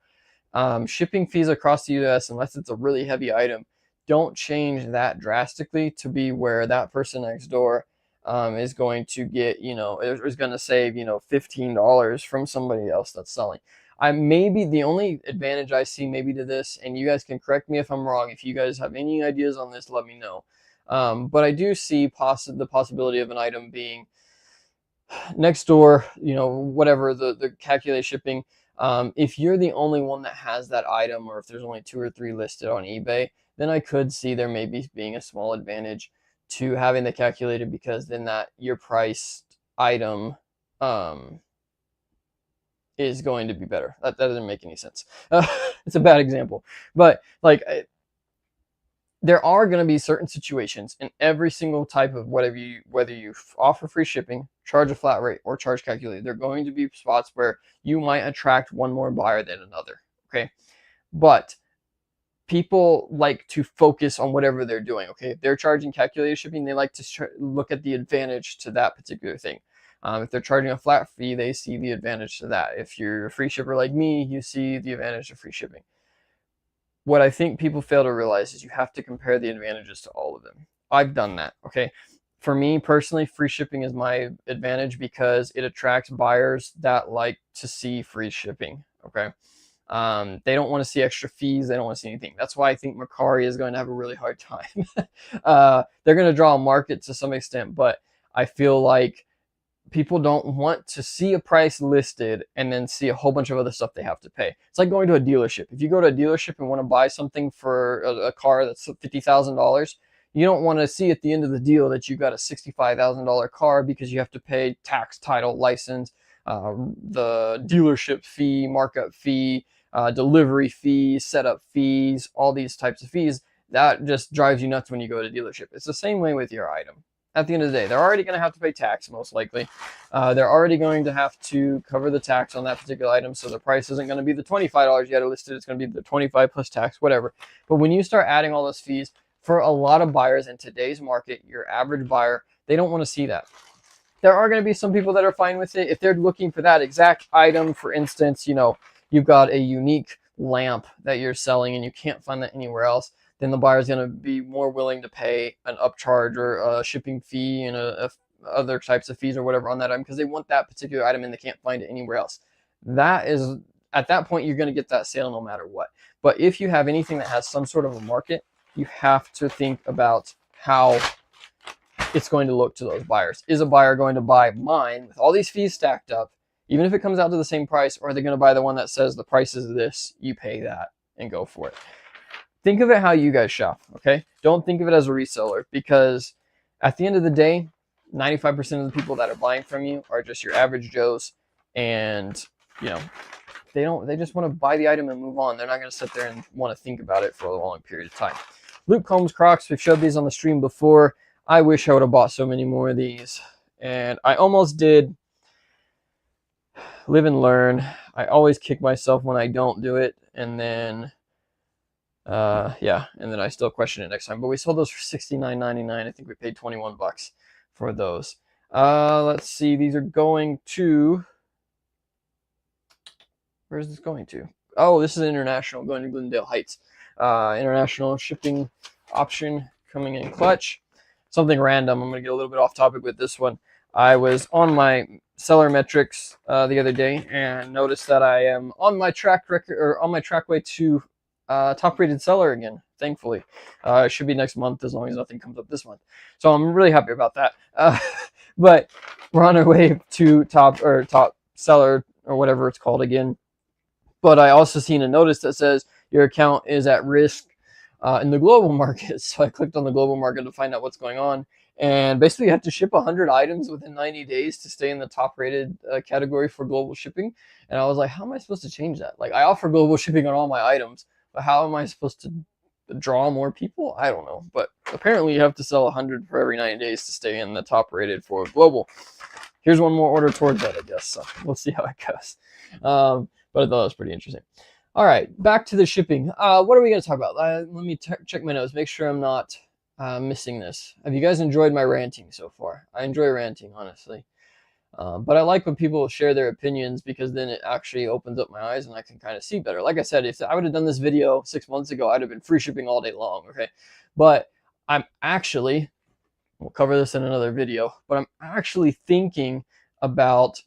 Shipping fees across the US, unless it's a really heavy item, don't change that drastically to be where that person next door is going to get, you know, is going to save, you know, $15 from somebody else that's selling. Maybe the only advantage I see maybe to this, and you guys can correct me if I'm wrong, if you guys have any ideas on this, let me know. But I do see the possibility of an item being next door, you know, whatever the calculated shipping. If you're the only one that has that item, or if there's only 2 or 3 listed on eBay, then I could see there maybe being a small advantage to having the calculated, because then that your priced item is going to be better. That doesn't make any sense. It's a bad example, but like there are going to be certain situations in every single type of whether you offer free shipping, charge a flat rate, or charge calculated. There are going to be spots where you might attract one more buyer than another. Okay, but people like to focus on whatever they're doing. Okay, if they're charging calculated shipping, they like to look at the advantage to that particular thing. If they're charging a flat fee, they see the advantage to that. If you're a free shipper like me, you see the advantage of free shipping. What I think people fail to realize is you have to compare the advantages to all of them. I've done that, okay? For me personally, free shipping is my advantage because it attracts buyers that like to see free shipping, okay? They don't want to see extra fees. They don't want to see anything. That's why I think Mercari is going to have a really hard time. They're going to draw a market to some extent, but I feel like people don't want to see a price listed and then see a whole bunch of other stuff they have to pay. It's like going to a dealership. If you go to a dealership and want to buy something for a car that's $50,000, you don't want to see at the end of the deal that you got a $65,000 car, because you have to pay tax, title, license, the dealership fee, markup fee, delivery fees, setup fees, all these types of fees. That just drives you nuts when you go to a dealership. It's the same way with your item. At the end of the day, they're already going to have to pay tax, most likely. They're already going to have to cover the tax on that particular item, so the price isn't going to be the $25 you had it listed. It's going to be the $25 plus tax, whatever. But when you start adding all those fees, for a lot of buyers in today's market, your average buyer, they don't want to see that. There are going to be some people that are fine with it. If they're looking for that exact item, for instance, you know, you've got a unique lamp that you're selling and you can't find that anywhere else, then the buyer is going to be more willing to pay an upcharge or a shipping fee and other types of fees or whatever on that item, because they want that particular item and they can't find it anywhere else. That is, at that point, you're going to get that sale no matter what. But if you have anything that has some sort of a market, you have to think about how it's going to look to those buyers. Is a buyer going to buy mine with all these fees stacked up, even if it comes out to the same price, or are they going to buy the one that says the price is this, you pay that, and go for it? Think of it how you guys shop, okay? Don't think of it as a reseller, because at the end of the day, 95% of the people that are buying from you are just your average Joes, and you know, they just want to buy the item and move on. They're not going to sit there and want to think about it for a long period of time. Luke Combs Crocs, we've showed these on the stream before. I wish I would have bought so many more of these, and I almost did. Live and learn. I always kick myself when I don't do it, and then Yeah, and then I still question it next time. But we sold those for $69.99. I think we paid 21 bucks for those. Let's see. These are going to. Where's this going to? Oh, this is international, going to Glendale Heights. International shipping option coming in clutch. Something random. I'm going to get a little bit off topic with this one. I was on my seller metrics the other day and noticed that I am on my track record, or on my trackway to top rated seller again. Thankfully, it should be next month as long as nothing comes up this month. So I'm really happy about that. But we're on our way to top seller or whatever it's called again. But I also seen a notice that says your account is at risk in the global market. So I clicked on the global market to find out what's going on. And basically, you have to ship 100 items within 90 days to stay in the top rated category for global shipping. And I was like, how am I supposed to change that? Like, I offer global shipping on all my items, but how am I supposed to draw more people? I don't know. But apparently, you have to sell 100 for every 90 days to stay in the top rated for global. Here's one more order towards that, I guess. So we'll see how it goes. But I thought that was pretty interesting. All right, back to the shipping. What are we going to talk about? Let me check my notes, make sure I'm not missing this. Have you guys enjoyed my ranting so far? I enjoy ranting, honestly. But I like when people share their opinions, because then it actually opens up my eyes and I can kind of see better. Like I said, if I would have done this video 6 months ago, I'd have been free shipping all day long, okay? But I'm actually, we'll cover this in another video, but I'm actually thinking about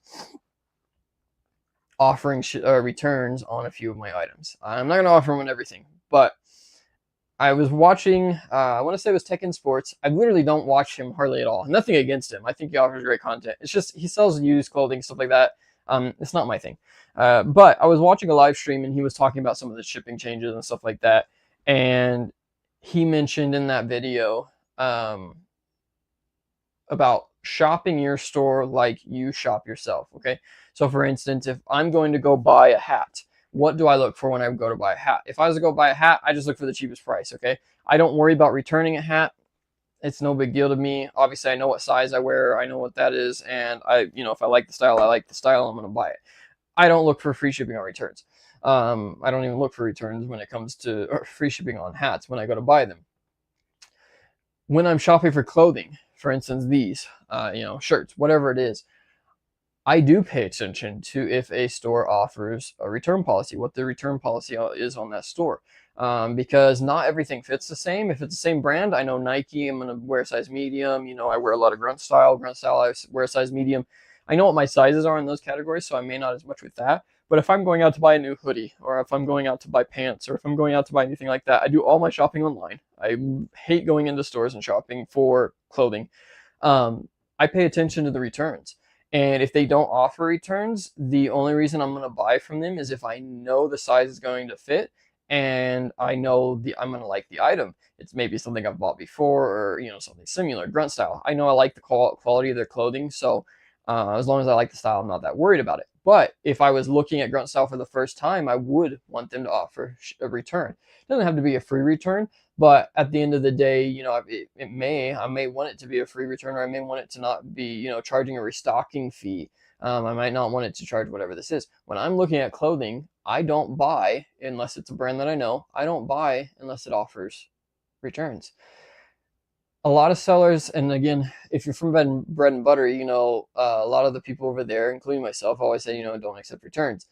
offering returns on a few of my items. I'm not going to offer them on everything, but I was watching, I want to say it was Tech and Sports. I literally don't watch him hardly at all. Nothing against him. I think he offers great content. It's just he sells used clothing, stuff like that. It's not my thing. But I was watching a live stream and he was talking about some of the shipping changes and stuff like that. And he mentioned in that video about shopping your store like you shop yourself, okay? So for instance, if I'm going to go buy a hat, what do I look for when I go to buy a hat? If I was to go buy a hat, I just look for the cheapest price, okay? I don't worry about returning a hat. It's no big deal to me. Obviously, I know what size I wear. I know what that is. And if I like the style, I'm going to buy it. I don't look for free shipping on returns. I don't even look for returns when it comes to free shipping on hats when I go to buy them. When I'm shopping for clothing, for instance, these, shirts, whatever it is, I do pay attention to if a store offers a return policy, what the return policy is on that store. Because not everything fits the same. If it's the same brand, I know Nike, I'm going to wear a size medium. I wear a lot of grunt style. I wear a size medium. I know what my sizes are in those categories, so I may not as much with that. But if I'm going out to buy a new hoodie, or if I'm going out to buy pants, or if I'm going out to buy anything like that, I do all my shopping online. I hate going into stores and shopping for clothing. I pay attention to the returns. And if they don't offer returns, the only reason I'm going to buy from them is if I know the size is going to fit and I know I'm going to like the item. It's maybe something I've bought before, or something similar, grunt style. I know I like the quality of their clothing, so as long as I like the style, I'm not that worried about it. But if I was looking at grunt style for the first time, I would want them to offer a return. It doesn't have to be a free return, but at the end of the day, I may want it to be a free return, or I may want it to not be, charging a restocking fee. I might not want it to charge whatever this is. When I'm looking at clothing, I don't buy unless it's a brand that I know. I don't buy unless it offers returns. A lot of sellers, and again, if you're from bread and butter, a lot of the people over there, including myself, always say, don't accept returns.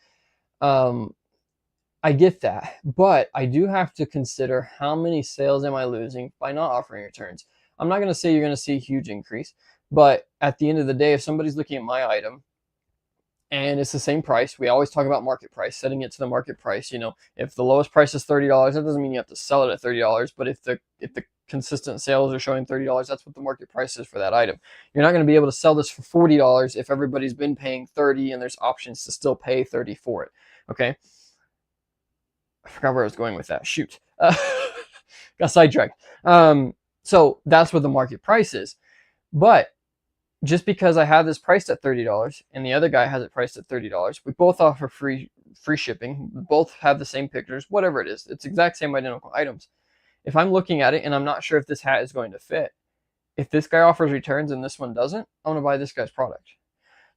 I get that, but I do have to consider how many sales am I losing by not offering returns. I'm not going to say you're going to see a huge increase, but at the end of the day, if somebody's looking at my item and it's the same price, we always talk about market price, setting it to the market price. If the lowest price is $30, that doesn't mean you have to sell it at $30, but if the consistent sales are showing $30, that's what the market price is for that item. You're not going to be able to sell this for $40 if everybody's been paying $30 and there's options to still pay $30 for it, okay? I forgot where I was going with that. Shoot. Got sidetracked. So that's what the market price is. But just because I have this priced at $30 and the other guy has it priced at $30, we both offer free shipping. We both have the same pictures, whatever it is. It's exact same identical items. If I'm looking at it and I'm not sure if this hat is going to fit, if this guy offers returns and this one doesn't, I'm going to buy this guy's product.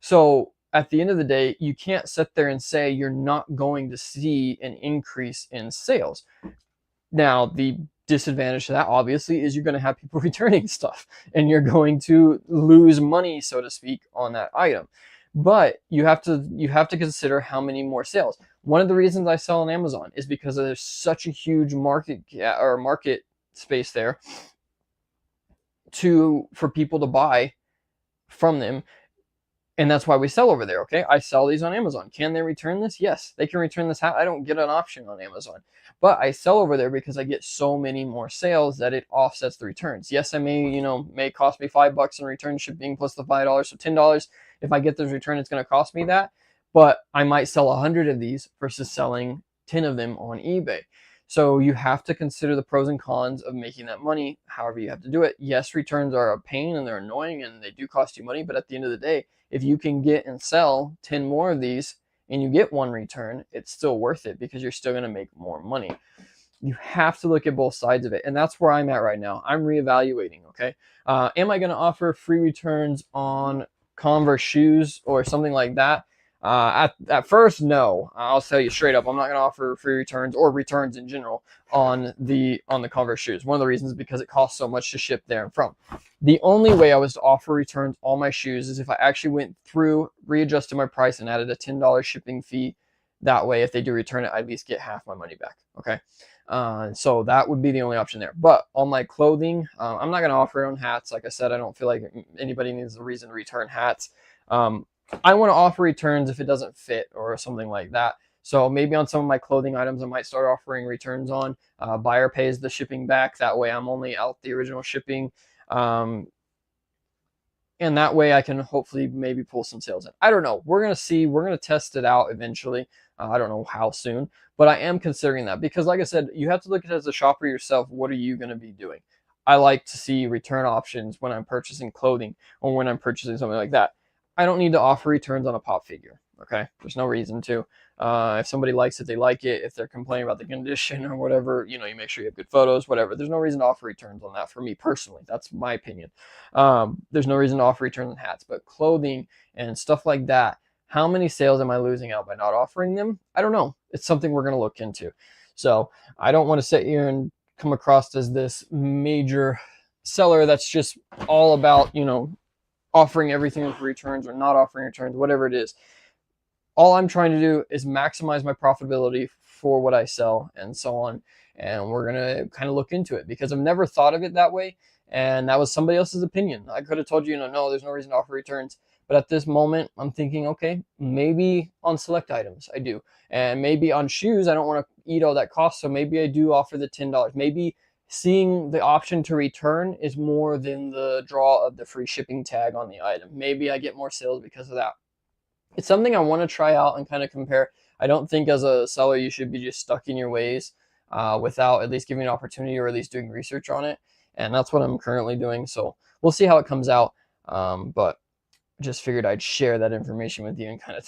So at the end of the day, you can't sit there and say you're not going to see an increase in sales. Now, the disadvantage to that obviously is you're going to have people returning stuff and you're going to lose money, so to speak, on that item. But you have to consider how many more sales. One of the reasons I sell on Amazon is because there's such a huge market space there for people to buy from them. And that's why we sell over there, okay? I sell these on Amazon. Can they return this? Yes, they can return this. I don't get an option on Amazon. But I sell over there because I get so many more sales that it offsets the returns. Yes, I may cost me $5 in return shipping plus the $5, so $10. If I get those return, it's going to cost me that. But I might sell 100 of these versus selling 10 of them on eBay. So you have to consider the pros and cons of making that money, however you have to do it. Yes, returns are a pain and they're annoying and they do cost you money, but at the end of the day, if you can get and sell 10 more of these and you get one return, it's still worth it because you're still going to make more money. You have to look at both sides of it. And that's where I'm at right now. I'm reevaluating, okay? Am I going to offer free returns on Converse shoes or something like that? At first, no. I'll tell you straight up, I'm not going to offer free returns or returns in general on the Converse shoes. One of the reasons is because it costs so much to ship there and from. The only way I was to offer returns on my shoes is if I actually went through, readjusted my price, and added a $10 shipping fee. That way, if they do return it, I at least get half my money back. Okay. So that would be the only option there. But on my clothing, I'm not going to offer it on hats. Like I said, I don't feel like anybody needs a reason to return hats. I want to offer returns if it doesn't fit or something like that. So maybe on some of my clothing items, I might start offering returns on. Buyer pays the shipping back. That way I'm only out the original shipping. And that way I can hopefully maybe pull some sales in. I don't know. We're going to see. We're going to test it out eventually. I don't know how soon, but I am considering that because like I said, you have to look at it as a shopper yourself. What are you going to be doing? I like to see return options when I'm purchasing clothing or when I'm purchasing something like that. I don't need to offer returns on a pop figure. Okay, there's no reason to. If somebody likes it, they like it. If they're complaining about the condition or whatever, you make sure you have good photos, whatever. There's no reason to offer returns on that for me personally. That's my opinion. There's no reason to offer returns on hats, but clothing and stuff like that. How many sales am I losing out by not offering them? I don't know. It's something we're going to look into. So I don't want to sit here and come across as this major seller that's just all about, offering everything for returns or not offering returns, whatever it is. All I'm trying to do is maximize my profitability for what I sell and so on. And we're going to kind of look into it because I've never thought of it that way. And that was somebody else's opinion. I could have told you, no, there's no reason to offer returns. But at this moment, I'm thinking, okay, maybe on select items I do. And maybe on shoes, I don't want to eat all that cost. So maybe I do offer the $10. Maybe seeing the option to return is more than the draw of the free shipping tag on the item. Maybe I get more sales because of that. It's something I want to try out and kind of compare. I don't think as a seller you should be just stuck in your ways without at least giving an opportunity or at least doing research on it. And that's what I'm currently doing. So we'll see how it comes out. But just figured I'd share that information with you and kind of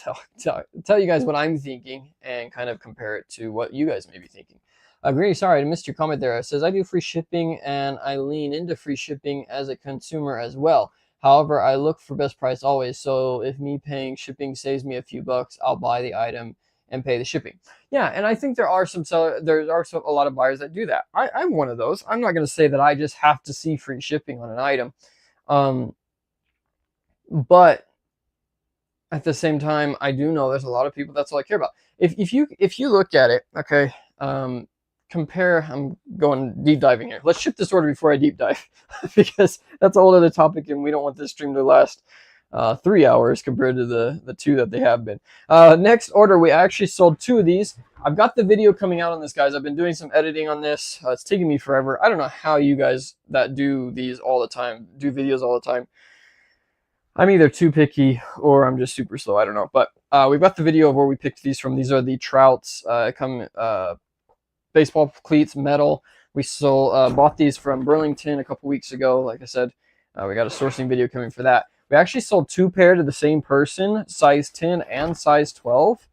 tell you guys what I'm thinking and kind of compare it to what you guys may be thinking. Greeny, sorry, I missed your comment there. It says, I do free shipping and I lean into free shipping as a consumer as well. However, I look for best price always. So if me paying shipping saves me a few bucks, I'll buy the item and pay the shipping. Yeah, and I think there are a lot of buyers that do that. I'm one of those. I'm not going to say that I just have to see free shipping on an item. But at the same time, I do know there's a lot of people that's all I care about. If you look at it, okay, compare, I'm going deep diving here. Let's shift this order before I deep dive because that's a whole other topic and we don't want this stream to last 3 hours compared to the 2 that they have been. Next order, we actually sold 2 of these. I've got the video coming out on this, guys. I've been doing some editing on this. It's taking me forever. I don't know how you guys that do these all the time, do videos all the time. I'm either too picky or I'm just super slow. I don't know. But we've got the video of where we picked these from. These are the Trouts baseball cleats, metal. We bought these from Burlington a couple weeks ago. Like I said, we got a sourcing video coming for that. We actually sold 2 pair to the same person, size 10 and size 12.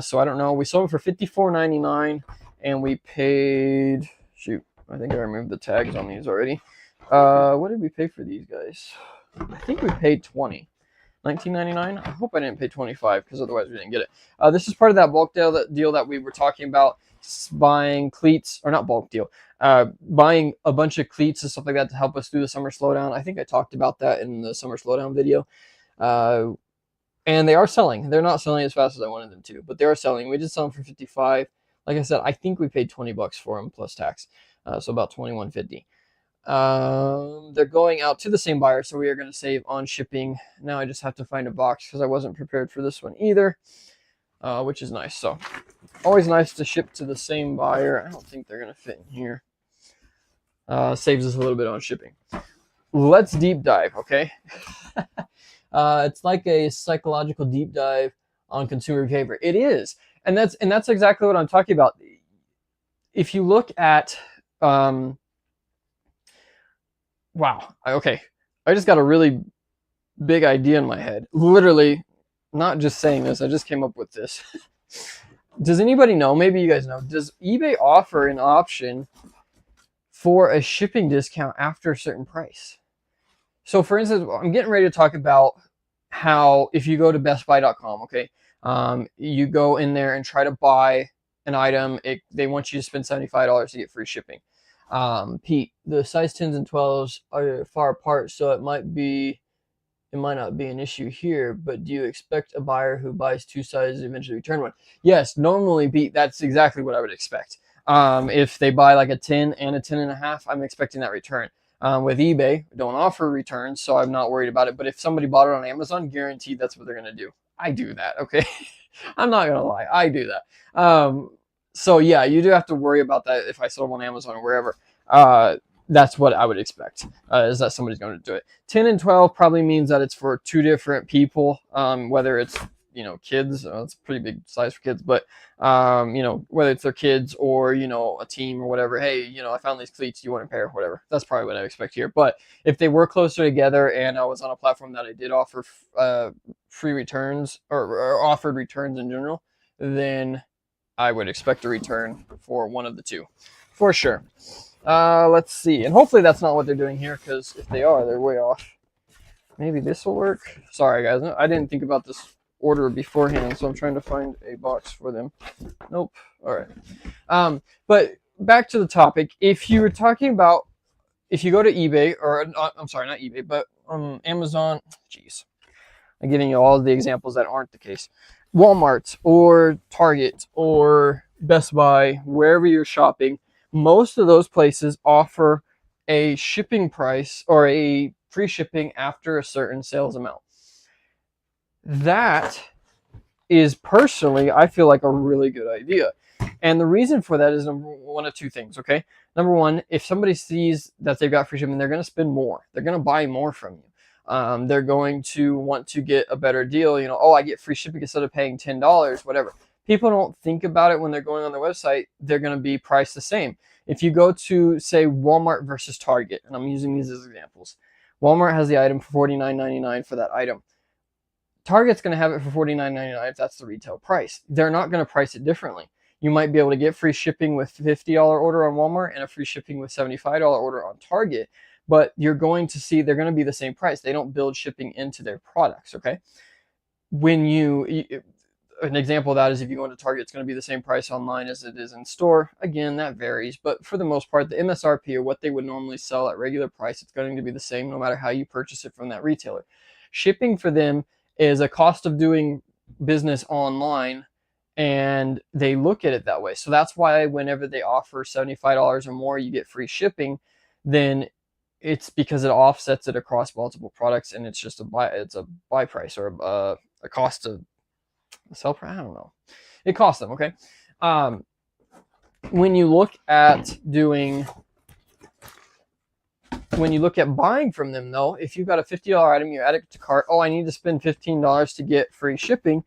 So I don't know. We sold them for $54.99 and we paid, shoot, I think I removed the tags on these already. What did we pay for these guys? I think we paid $20. $19.99. I hope I didn't pay $25 because otherwise we didn't get it. This is part of that bulk deal that we were talking about, buying cleats, or not bulk deal, buying a bunch of cleats and stuff like that to help us through the summer slowdown. I think I talked about that in the summer slowdown video. And they are selling. They're not selling as fast as I wanted them to, but they are selling. We did sell them for $55. Like I said, I think we paid $20 for them plus tax, so about $21.50. They're going out to the same buyer, so we are going to save on shipping. Now I just have to find a box because I wasn't prepared for this one either, which is nice. So always nice to ship to the same buyer. I don't think they're going to fit in here. Saves us a little bit on shipping. Let's deep dive, okay? It's like a psychological deep dive on consumer behavior. It is, and that's exactly what I'm talking about. If you look at, wow, okay, I just got a really big idea in my head. Literally, not just saying this, I just came up with this. Does anybody know? Maybe you guys know. Does eBay offer an option for a shipping discount after a certain price? So for instance, I'm getting ready to talk about how if you go to bestbuy.com, okay, you go in there and try to buy an item, they want you to spend $75 to get free shipping. Pete, the size 10s and 12s are far apart, so it might not be an issue here, but do you expect a buyer who buys two sizes eventually return one? Yes, normally, Pete, that's exactly what I would expect. If they buy like a 10 and a 10.5, I'm expecting that return. With eBay, don't offer returns, so I'm not worried about it. But if somebody bought it on Amazon, guaranteed that's what they're going to do. I do that, okay? I'm not going to lie. I do that. So, yeah, you do have to worry about that if I sell them on Amazon or wherever. That's what I would expect, is that somebody's going to do it. 10 and 12 probably means that it's for two different people, whether it's, kids. It's a pretty big size for kids, but, whether it's their kids or, a team or whatever. Hey, I found these cleats. Do you want a pair? Whatever. That's probably what I expect here. But if they were closer together and I was on a platform that I did offer free returns or offered returns in general, then I would expect a return for one of the two, for sure. Let's see. And hopefully that's not what they're doing here, because if they are, they're way off. Maybe this will work. Sorry, guys. I didn't think about this order beforehand, so I'm trying to find a box for them. Nope. All right. But back to the topic. If you were talking about, if you go to eBay, or I'm sorry, not eBay, but Amazon, jeez. I'm giving you all the examples that aren't the case. Walmart or Target or Best Buy, wherever you're shopping, most of those places offer a shipping price or a free shipping after a certain sales amount. That is personally, I feel like a really good idea. And the reason for that is one of two things, okay? Number one, if somebody sees that they've got free shipping, they're going to spend more. They're going to buy more from you. They're going to want to get a better deal. Oh, I get free shipping instead of paying $10, whatever. People don't think about it when they're going on their website. They're going to be priced the same. If you go to, say, Walmart versus Target, and I'm using these as examples, Walmart has the item for $49.99 for that item. Target's going to have it for $49.99 if that's the retail price. They're not going to price it differently. You might be able to get free shipping with $50 order on Walmart and a free shipping with $75 order on Target, but you're going to see they're going to be the same price. They don't build shipping into their products, okay? An example of that is if you go into Target, it's going to be the same price online as it is in store. Again, that varies, but for the most part, the MSRP or what they would normally sell at regular price, it's going to be the same no matter how you purchase it from that retailer. Shipping for them is a cost of doing business online, and they look at it that way. So that's why whenever they offer $75 or more, you get free shipping, then it's because it offsets it across multiple products, and it's just a buy price or a cost of sell price. I don't know. It costs them, okay? When you look at buying from them, though, if you've got a $50 item, you add it to cart, I need to spend $15 to get free shipping,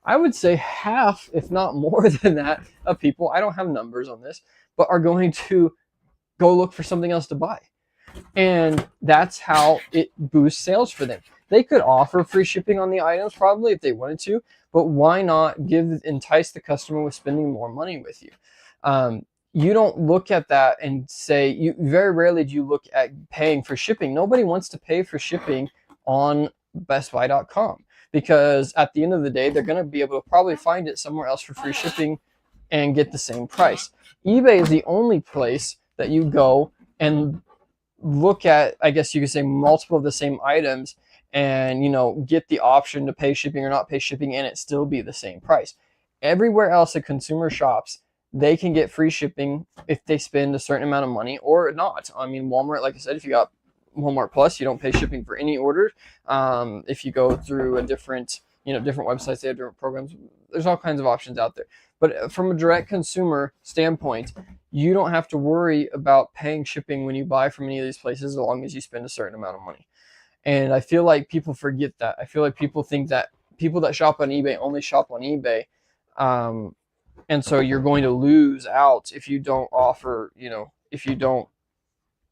I would say half, if not more than that, of people, I don't have numbers on this, but are going to go look for something else to buy. And that's how it boosts sales for them. They could offer free shipping on the items probably if they wanted to, but why not entice the customer with spending more money with you? You don't look at that and say, very rarely do you look at paying for shipping. Nobody wants to pay for shipping on bestbuy.com, because at the end of the day, they're going to be able to probably find it somewhere else for free shipping and get the same price. eBay is the only place that you go and look at, I guess you could say, multiple of the same items and, get the option to pay shipping or not pay shipping and it still be the same price. Everywhere else at consumer shops, they can get free shipping if they spend a certain amount of money or not. I mean, Walmart, like I said, if you got Walmart Plus, you don't pay shipping for any order. If you go through a different websites, they have different programs. There's all kinds of options out there. But from a direct consumer standpoint, you don't have to worry about paying shipping when you buy from any of these places, as long as you spend a certain amount of money. And I feel like people forget that. I feel like people think that people that shop on eBay only shop on eBay. And so you're going to lose out if you don't offer,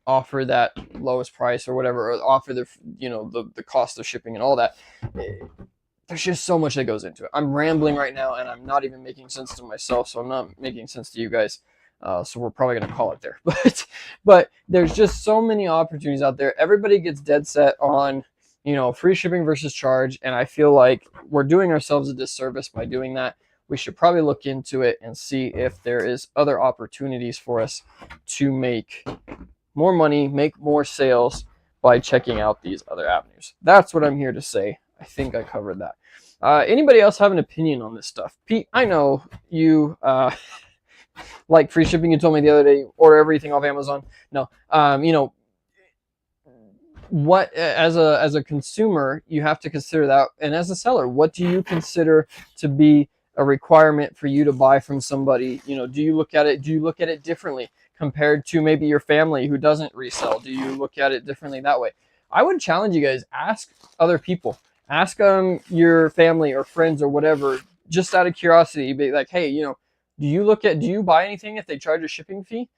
offer that lowest price or whatever, or offer the cost of shipping and all that. There's just so much that goes into it. I'm rambling right now, and I'm not even making sense to myself, so I'm not making sense to you guys. So we're probably going to call it there. But there's just so many opportunities out there. Everybody gets dead set on, free shipping versus charge, and I feel like we're doing ourselves a disservice by doing that. We should probably look into it and see if there is other opportunities for us to make more money, make more sales by checking out these other avenues. That's what I'm here to say. I think I covered that. Anybody else have an opinion on this stuff? Pete, I know you like free shipping. You told me the other day, order everything off Amazon. No, what as a consumer, you have to consider that, and as a seller, what do you consider to be a requirement for you to buy from somebody? Do you look at it differently compared to maybe your family who doesn't resell? Do you look at it differently that way? I would challenge you guys, ask other people. Ask your family or friends or whatever, just out of curiosity. Be like, hey, do you buy anything if they charge a shipping fee?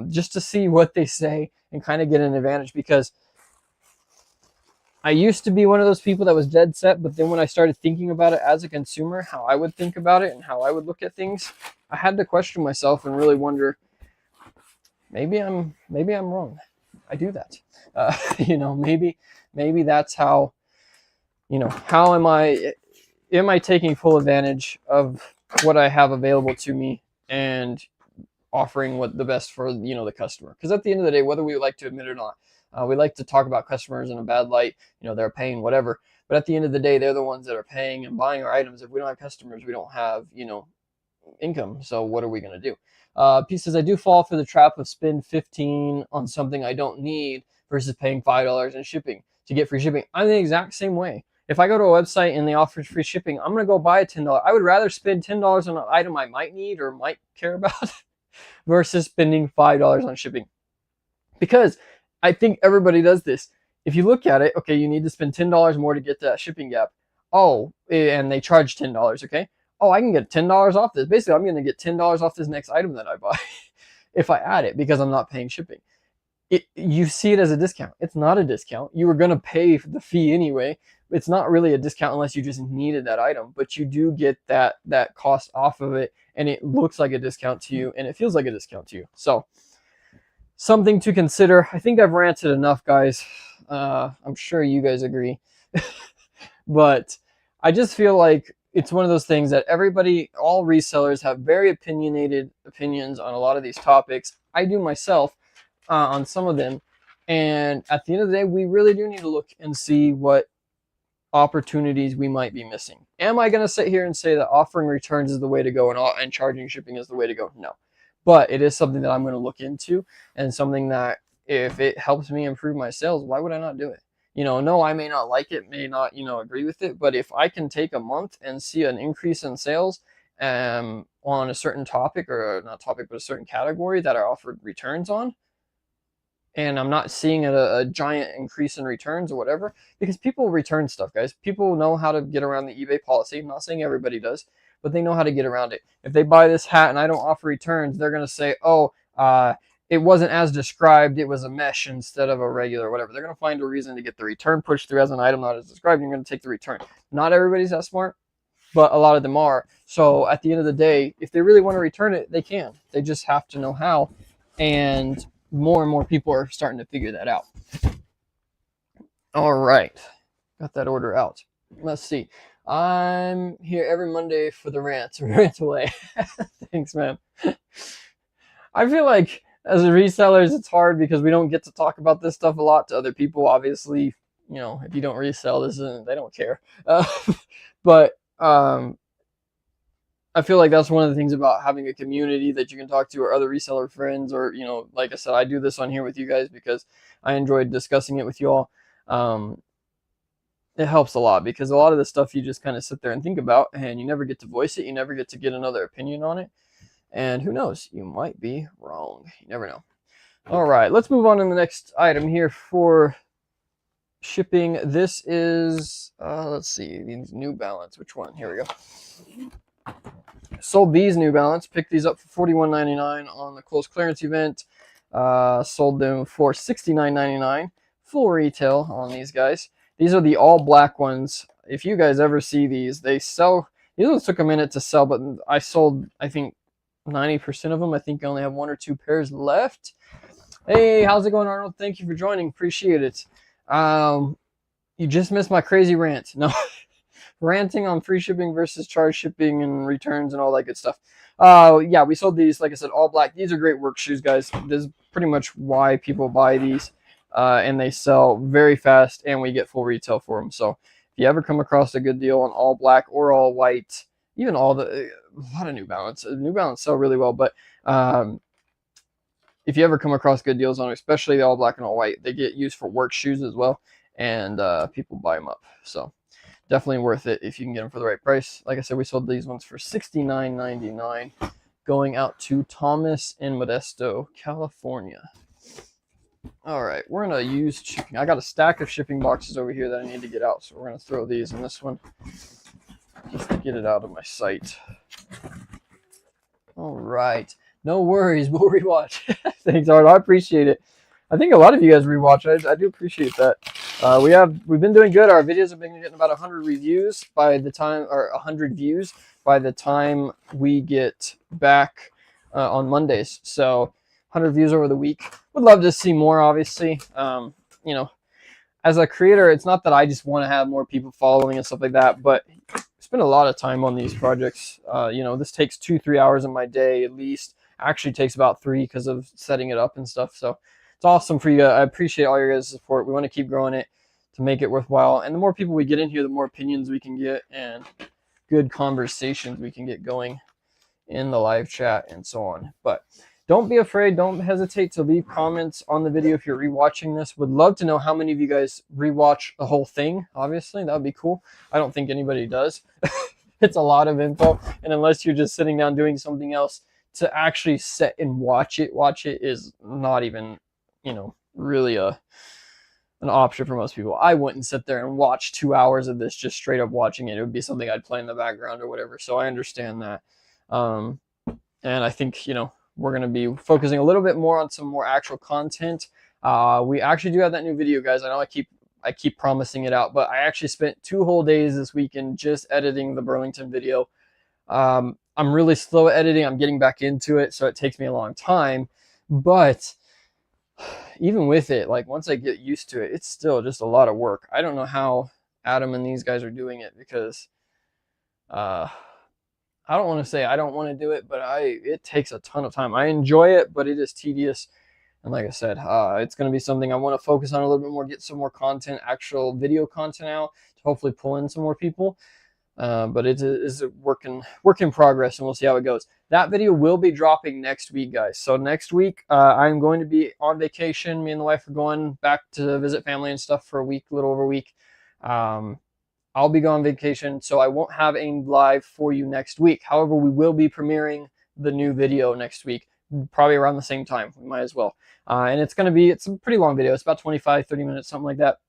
Just to see what they say and kind of get an advantage, because I used to be one of those people that was dead set, but then when I started thinking about it as a consumer, how I would think about it and how I would look at things, I had to question myself and really wonder, maybe I'm wrong. I do that. Maybe that's how, how am I taking full advantage of what I have available to me and offering what the best for, the customer? Because at the end of the day, whether we would like to admit it or not, we like to talk about customers in a bad light. They're paying whatever, but at the end of the day, they're the ones that are paying and buying our items. If we don't have customers, we don't have, income. So what are we going to do? Pete says, I do fall for the trap of spend $15 on something I don't need versus paying $5 in shipping to get free shipping. I'm the exact same way. If I go to a website and they offer free shipping, I'm going to go buy a $10. I would rather spend $10 on an item I might need or might care about versus spending $5 on shipping. Because I think everybody does this. If you look at it, okay, you need to spend $10 more to get that shipping gap. Oh, and they charge $10, okay? Oh, I can get $10 off this. Basically, I'm going to get $10 off this next item that I buy if I add it, because I'm not paying shipping. You see it as a discount. It's not a discount. You were going to pay the fee anyway. It's not really a discount unless you just needed that item, but you do get that cost off of it, and it looks like a discount to you, and it feels like a discount to you. So something to consider. I think I've ranted enough, guys. I'm sure you guys agree. But I just feel like it's one of those things that all resellers have very opinionated opinions on a lot of these topics. I do myself on some of them. And at the end of the day, we really do need to look and see what opportunities we might be missing. Am I going to sit here and say that offering returns is the way to go and charging shipping is the way to go? No. But it is something that I'm going to look into, and something that if it helps me improve my sales, why would I not do it? No, I may not like it, may not, agree with it, but if I can take a month and see an increase in sales on a certain topic, or not topic, but a certain category that are offered returns on, and I'm not seeing a giant increase in returns or whatever, because people return stuff, guys. People know how to get around the eBay policy. I'm not saying everybody does, but they know how to get around it. If they buy this hat and I don't offer returns, they're going to say, oh, it wasn't as described, it was a mesh instead of a regular, whatever. They're going to find a reason to get the return pushed through as an item not as described, and you're going to take the return. Not everybody's that smart, but a lot of them are. So at the end of the day, if they really want to return it, they can. They just have to know how, and more people are starting to figure that out. All right. got that order out. Let's see. I'm here every Monday for the rant. Rant away. Thanks, man. I feel like as resellers, it's hard because we don't get to talk about this stuff a lot to other people. Obviously, if you don't resell, they don't care. But I feel like that's one of the things about having a community that you can talk to, or other reseller friends, or like I said, I do this on here with you guys because I enjoyed discussing it with you all. It helps a lot because a lot of the stuff you just kind of sit there and think about, and you never get to voice it. You never get to get another opinion on it. And who knows? You might be wrong. You never know. All right, let's move on to the next item here for shipping. This is, let's see, these New Balance. Which one? Here we go. Sold these New Balance. Picked these up for $41.99 on the close clearance event. Sold them for $69.99. Full retail on these guys. These are the all black ones. If you guys ever see these, they sell. These ones took a minute to sell, but I sold, I think, 90% of them. I think I only have 1 or 2 pairs left. Hey, how's it going, Arnold? Thank you for joining. Appreciate it. You just missed my crazy rant. No, ranting on free shipping versus charge shipping and returns and all that good stuff. Yeah, we sold these, like I said, all black. These are great work shoes, guys. This is pretty much why people buy these. And they sell very fast, and we get full retail for them. So if you ever come across a good deal on all black or all white, even a lot of New Balance sell really well. But if you ever come across good deals on them, especially the all black and all white, they get used for work shoes as well, and people buy them up. So definitely worth it if you can get them for the right price. Like I said, we sold these ones for $69.99, going out to Thomas in Modesto, California. All right, we're gonna use shipping. I got a stack of shipping boxes over here that I need to get out, so we're gonna throw these in this one just to get it out of my sight. All right, no worries, we'll rewatch. Thanks, Art. I appreciate it. I think a lot of you guys rewatch. I do appreciate that. We've been doing good. Our videos have been getting about 100 reviews by the time, or 100 views by the time we get back on Mondays. So 100 views over the week. Would love to see more, obviously. As a creator, it's not that I just want to have more people following and stuff like that, but I spend a lot of time on these projects. This takes 2-3 hours of my day at least. Actually takes about 3 because of setting it up and stuff. So it's awesome for you. I appreciate all your guys' support. We want to keep growing it to make it worthwhile. And the more people we get in here, the more opinions we can get and good conversations we can get going in the live chat and so on. But don't be afraid. Don't hesitate to leave comments on the video if you're rewatching this. Would love to know how many of you guys rewatch the whole thing. Obviously, that would be cool. I don't think anybody does. It's a lot of info. And unless you're just sitting down doing something else, to actually sit and watch it is not even, really an option for most people. I wouldn't sit there and watch 2 hours of this just straight up watching it. It would be something I'd play in the background or whatever. So I understand that. And I think, we're going to be focusing a little bit more on some more actual content. We actually do have that new video, guys. I know I keep promising it out, but I actually spent 2 whole days this weekend just editing the Burlington video. I'm really slow at editing. I'm getting back into it, so it takes me a long time. But even with it, like once I get used to it, it's still just a lot of work. I don't know how Adam and these guys are doing it because I don't want to say I don't want to do it, but it takes a ton of time. I enjoy it, but it is tedious. And like I said, it's going to be something I want to focus on a little bit more, get some more content, actual video content out to hopefully pull in some more people. But it is a work in progress, and we'll see how it goes. That video will be dropping next week, guys. So next week, I'm going to be on vacation. Me and the wife are going back to visit family and stuff for a week, a little over a week. I'll be gone on vacation, so I won't have a live for you next week. However, we will be premiering the new video next week, probably around the same time. We might as well. And it's a pretty long video. It's about 25-30 minutes, something like that.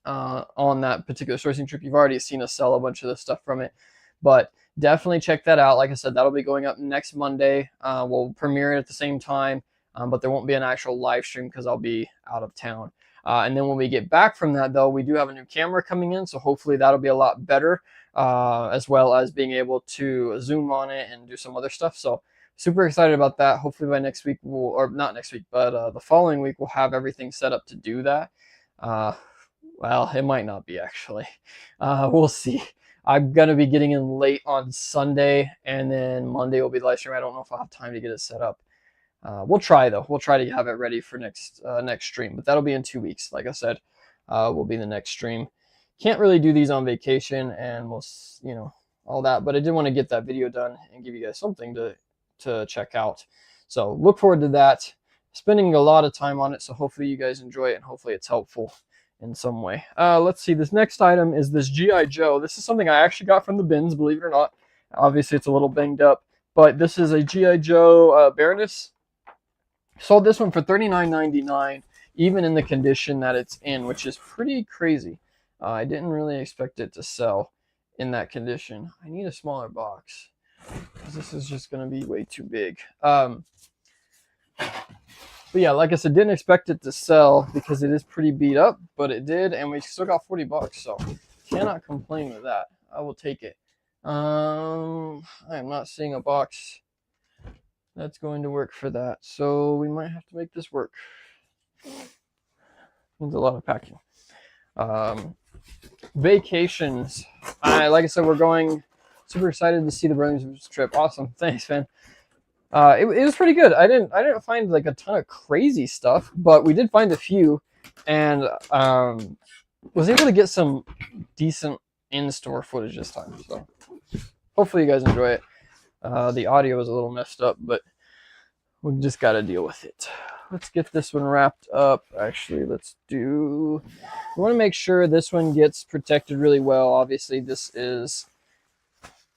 On that particular sourcing trip. You've already seen us sell a bunch of the stuff from it, but definitely check that out. Like I said, that'll be going up next Monday. We'll premiere it at the same time, but there won't be an actual live stream because I'll be out of town. And then when we get back from that, though, we do have a new camera coming in, so hopefully that'll be a lot better, as well as being able to zoom on it and do some other stuff. So super excited about that. Hopefully by next week, or not next week, but the following week, we'll have everything set up to do that. Well, it might not be actually. We'll see. I'm gonna be getting in late on Sunday, and then Monday will be the live stream. I don't know if I'll have time to get it set up. We'll try though. We'll try to have it ready for next stream, but that'll be in 2 weeks. Like I said, will be the next stream. Can't really do these on vacation, and we'll all that. But I did want to get that video done and give you guys something to check out. So look forward to that. Spending a lot of time on it, so hopefully you guys enjoy it and hopefully it's helpful in some way. Let's see. This next item is this G.I. Joe. This is something I actually got from the bins, believe it or not. Obviously, it's a little banged up, but this is a G.I. Joe Baroness. Sold this one for $39.99, even in the condition that it's in, which is pretty crazy. I didn't really expect it to sell in that condition. I need a smaller box because this is just going to be way too big. But yeah, like I said, didn't expect it to sell because it is pretty beat up, but it did, and we still got 40 bucks, so cannot complain with that. I will take it. I am not seeing a box that's going to work for that, so we might have to make this work. Needs a lot of packing. Vacations. Like I said, we're going. Super excited to see the Brothers trip. Awesome, thanks, man. It was pretty good. I didn't find like a ton of crazy stuff, but we did find a few, and was able to get some decent in-store footage this time. So hopefully you guys enjoy it. The audio is a little messed up, but we just got to deal with it. Let's get this one wrapped up. Actually, we want to make sure this one gets protected really well. Obviously, this is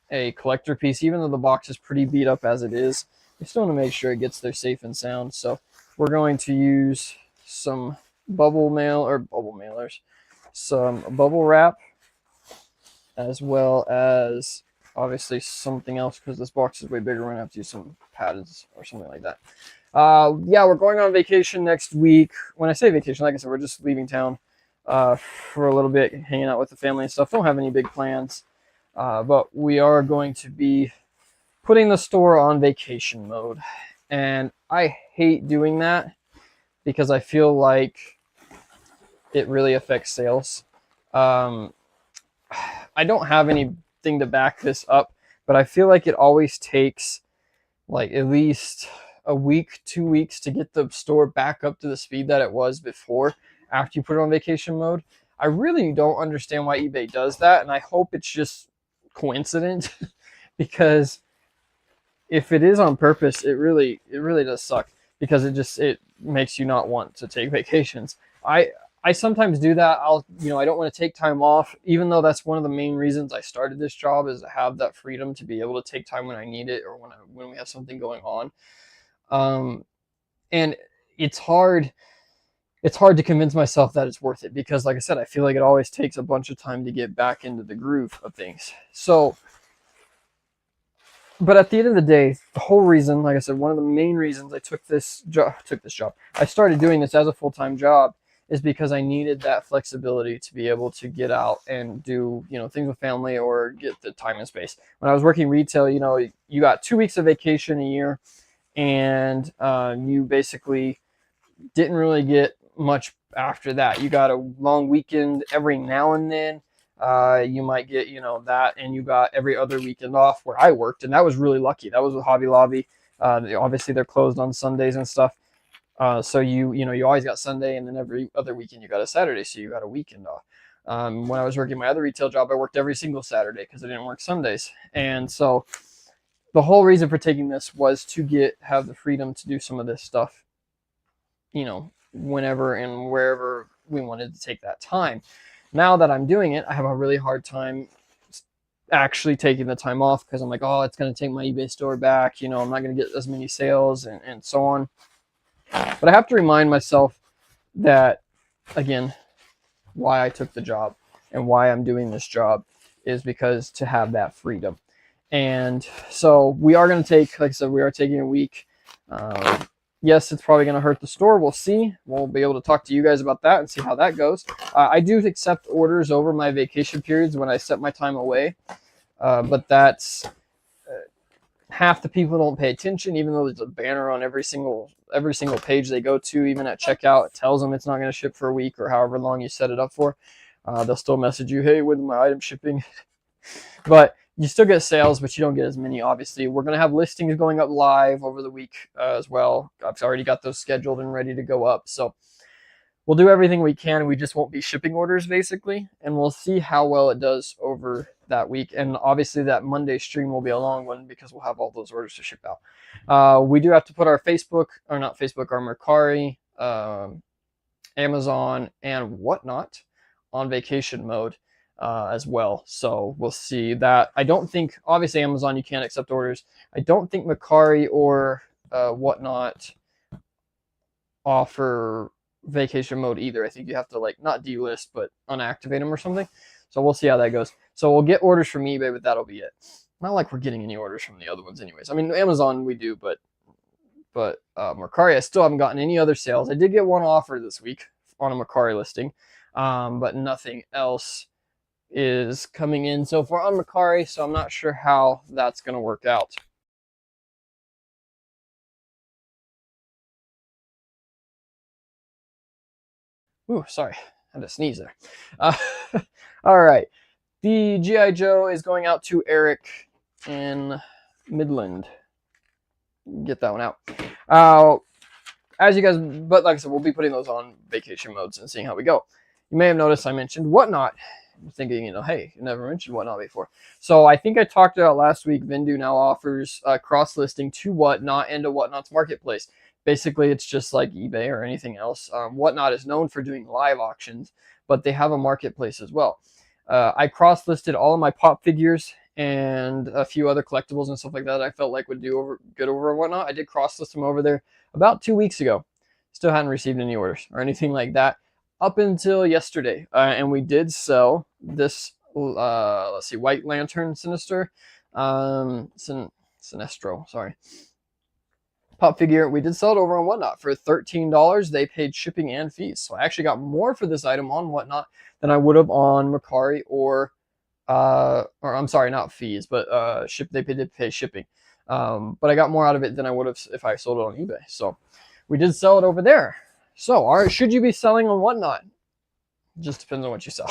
a collector piece, even though the box is pretty beat up as it is. We still want to make sure it gets there safe and sound. So we're going to use some bubble mailers, some bubble wrap, as well as obviously something else, because this box is way bigger. We're gonna have to use some pads or something like that. Yeah, we're going on vacation next week. When I say vacation, like I said, we're just leaving town for a little bit, hanging out with the family and stuff. Don't have any big plans, but we are going to be putting the store on vacation mode. And I hate doing that because I feel like it really affects sales. I don't have anything to back this up, but I feel like it always takes like at least a week, 2 weeks to get the store back up to the speed that it was before after you put it on vacation mode. I really don't understand why eBay does that, and I hope it's just coincidence because if it is on purpose, it really does suck, because it makes you not want to take vacations. I sometimes do that. I don't want to take time off, even though that's one of the main reasons I started this job, is to have that freedom to be able to take time when I need it, or when we have something going on. And it's hard to convince myself that it's worth it, because like I said, I feel like it always takes a bunch of time to get back into the groove of things. So, but at the end of the day, the whole reason, like I said, one of the main reasons I took this job, I started doing this as a full-time job, is because I needed that flexibility to be able to get out and do, things with family, or get the time and space. When I was working retail, you got 2 weeks of vacation a year, and you basically didn't really get much after that. You got a long weekend every now and then. You might get, that, and you got every other weekend off, where I worked, and that was really lucky. That was with Hobby Lobby. Obviously, they're closed on Sundays and stuff. So you always got Sunday, and then every other weekend you got a Saturday, so you got a weekend off. When I was working my other retail job, I worked every single Saturday because I didn't work Sundays. And so the whole reason for taking this was to have the freedom to do some of this stuff, whenever and wherever we wanted to take that time. Now that I'm doing it, I have a really hard time actually taking the time off, because I'm like, oh, it's going to take my eBay store back. I'm not going to get as many sales and so on. But I have to remind myself that, again, why I took the job and why I'm doing this job is because to have that freedom. And so we are going to take, like I said, we are taking a week. Yes, it's probably going to hurt the store. We'll see. We'll be able to talk to you guys about that and see how that goes. I do accept orders over my vacation periods when I set my time away. But that's half the people don't pay attention, even though there's a banner on every single page they go to. Even at checkout, it tells them it's not going to ship for a week or however long you set it up for. They'll still message you, hey, when's my item shipping? But you still get sales, but you don't get as many, obviously. We're going to have listings going up live over the week as well. I've already got those scheduled and ready to go up. So we'll do everything we can. We just won't be shipping orders, basically. And we'll see how well it does over that week. And obviously that Monday stream will be a long one because we'll have all those orders to ship out. We do have to put our Facebook, or not Facebook, our Mercari, Amazon, and whatnot on vacation mode as well. So we'll see that. I don't think, obviously Amazon, you can't accept orders. I don't think Mercari or whatnot offer vacation mode either. I think you have to like not delist but unactivate them or something. So we'll see how that goes. So we'll get orders from eBay, but that'll be it. Not like we're getting any orders from the other ones anyways. I mean, Amazon we do, but Mercari, I still haven't gotten any other sales. I did get one offer this week on a Mercari listing, but nothing else is coming in so far on Mercari, so I'm not sure how that's going to work out. Ooh, sorry, I had to sneeze there. All right, the G.I. Joe is going out to Eric in Midland. Get that one out. As you guys, but like I said, we'll be putting those on vacation modes and seeing how we go. You may have noticed I mentioned Whatnot. I'm thinking, hey, you never mentioned Whatnot before. So I think I talked about last week, Vindu now offers cross-listing to Whatnot and to Whatnot's marketplace. Basically, it's just like eBay or anything else. Whatnot is known for doing live auctions, but they have a marketplace as well. I cross-listed all of my pop figures and a few other collectibles and stuff like that I felt like would do good over Whatnot. I did cross-list them over there about 2 weeks ago. Still hadn't received any orders or anything like that up until yesterday. And we did sell this, let's see, White Lantern Sinister, Sinestro, sorry. Pop figure. We did sell it over on Whatnot for $13. They paid shipping and fees. So I actually got more for this item on Whatnot than I would have on Mercari or I'm sorry, not fees, but they did pay shipping. But I got more out of it than I would have if I sold it on eBay. So we did sell it over there. So should you be selling on Whatnot? Just depends on what you sell.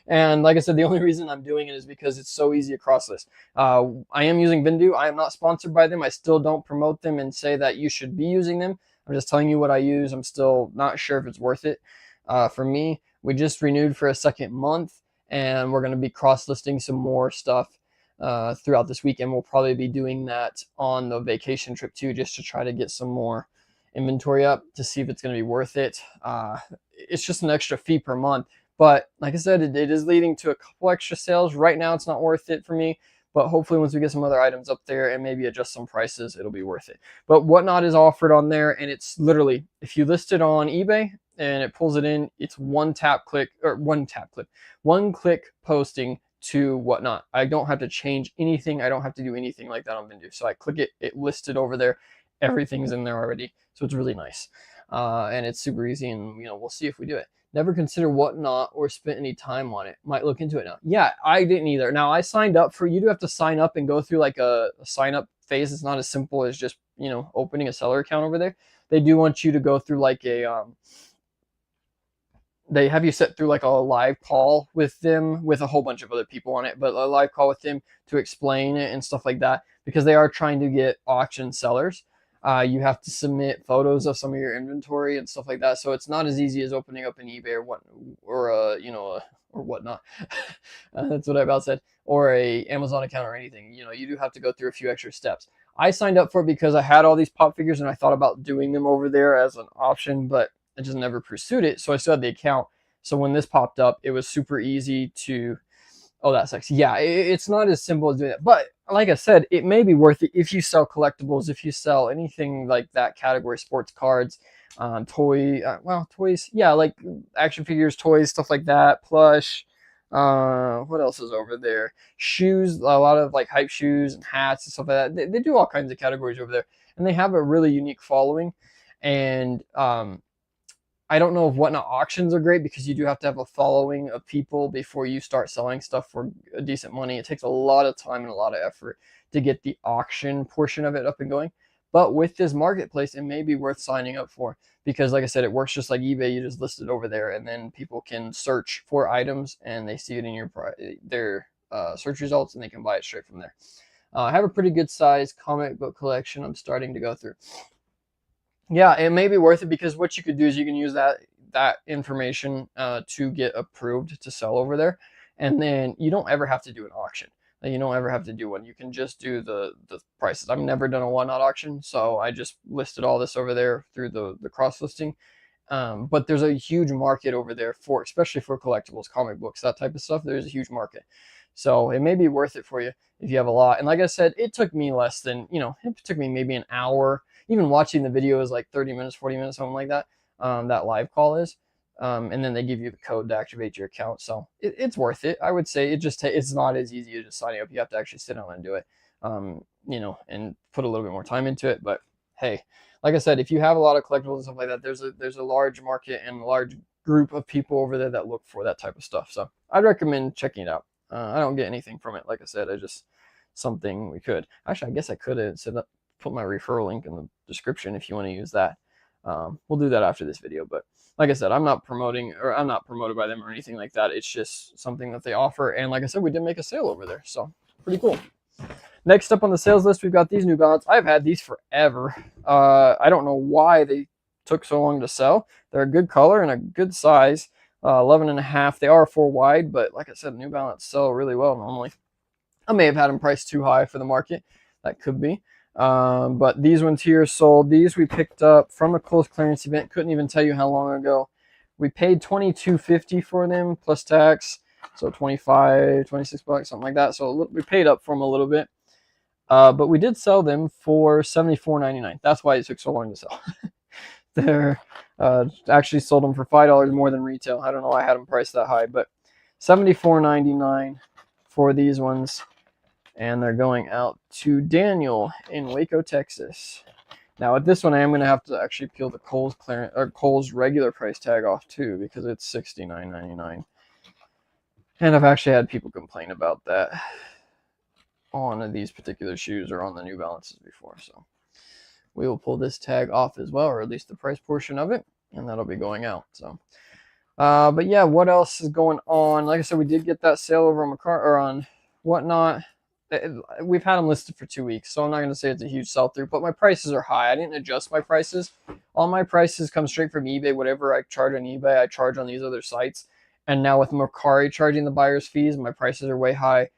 And like I said, the only reason I'm doing it is because it's so easy to cross list. I am using Vindu. I am not sponsored by them. I still don't promote them and say that you should be using them. I'm just telling you what I use. I'm still not sure if it's worth it. For me, we just renewed for a second month, and we're going to be cross-listing some more stuff throughout this weekend. We'll probably be doing that on the vacation trip too, just to try to get some more inventory up to see if it's going to be worth it. It's just an extra fee per month, but like I said, it is leading to a couple extra sales. Right now, it's not worth it for me, but hopefully once we get some other items up there and maybe adjust some prices, it'll be worth it. But Whatnot is offered on there, and it's literally, if you list it on eBay and it pulls it in, it's one click posting to Whatnot. I don't have to change anything. I don't have to do anything like that on Vindu. So I click it, it listed over there. Everything's in there already. So it's really nice. And it's super easy, and we'll see if we do it. Never consider Whatnot or spent any time on it. Might look into it now. Yeah, I didn't either. Now I signed up for, you do have to sign up and go through like a sign up phase. It's not as simple as just, opening a seller account over there. They do want you to go through like a, they have you set through like a live call with them with a whole bunch of other people on it, but a live call with them to explain it and stuff like that, because they are trying to get auction sellers. You have to submit photos of some of your inventory and stuff like that. So it's not as easy as opening up an eBay or Whatnot. That's what I about said. Or a Amazon account or anything. You do have to go through a few extra steps. I signed up for it because I had all these pop figures and I thought about doing them over there as an option, but I just never pursued it. So I still had the account. So when this popped up, it was super easy to, oh, that's sexy. Yeah, it's not as simple as doing that. But like I said, it may be worth it if you sell collectibles, if you sell anything like that category, sports cards, toys. Yeah, like action figures, toys, stuff like that, plush. What else is over there? Shoes, a lot of like hype shoes and hats and stuff like that. They do all kinds of categories over there. And they have a really unique following. And I don't know if Whatnot auctions are great because you do have to have a following of people before you start selling stuff for a decent money. It takes a lot of time and a lot of effort to get the auction portion of it up and going. But with this marketplace, it may be worth signing up for because, like I said, it works just like eBay. You just list it over there, and then people can search for items, and they see it in their search results, and they can buy it straight from there. I have a pretty good size comic book collection I'm starting to go through. Yeah, it may be worth it because what you could do is you can use that information to get approved to sell over there, and then you don't ever have to do an auction. Like, you don't ever have to do one. You can just do the prices. I've never done a Whatnot auction, so I just listed all this over there through the cross listing. But there's a huge market over there for, especially for collectibles, comic books, that type of stuff. There's a huge market, so it may be worth it for you if you have a lot. And like I said, it took me less than, it took me maybe an hour. Even watching the video is like 30 minutes, 40 minutes, something like that. That live call is. And then they give you the code to activate your account. So it's worth it. I would say it's not as easy as just signing up. You have to actually sit down and do it, and put a little bit more time into it. But hey, like I said, if you have a lot of collectibles and stuff like that, there's a large market and a large group of people over there that look for that type of stuff. So I'd recommend checking it out. I don't get anything from it. Like I said, something we could. Actually, I guess I could have put my referral link in the description if you want to use that. We'll do that after this video, but like I said, I'm not promoted by them or anything like that. It's just something that they offer. And like I said, we did make a sale over there, so pretty cool. Next up on the sales list, we've got these New Balance. I've had these forever. I don't know why they took so long to sell. They're a good color and a good size, 11.5. They are 4 wide, but like I said, New Balance sell really well normally. I may have had them priced too high for the market. That could be. But these ones here sold. These we picked up from a close clearance event. Couldn't even tell you how long ago. We paid $22.50 for them plus tax, so 25, 26 bucks, something like that. So we paid up for them a little bit, but we did sell them for $74.99. That's why it took so long to sell. They're actually sold them for $5 more than retail. I don't know why I had them priced that high, but $74.99 for these ones. And they're going out to Daniel in Waco, Texas. Now with this one, I am going to have to actually peel the Kohl's regular price tag off too, because it's $69.99. And I've actually had people complain about that on these particular shoes or on the New Balances before. So we will pull this tag off as well, or at least the price portion of it, and that'll be going out. So, but yeah, what else is going on? Like I said, we did get that sale over on Whatnot. We've had them listed for 2 weeks, so I'm not going to say it's a huge sell-through, but my prices are high. I didn't adjust my prices. All my prices come straight from eBay. Whatever I charge on eBay, I charge on these other sites. And now with Mercari charging the buyer's fees, my prices are way high.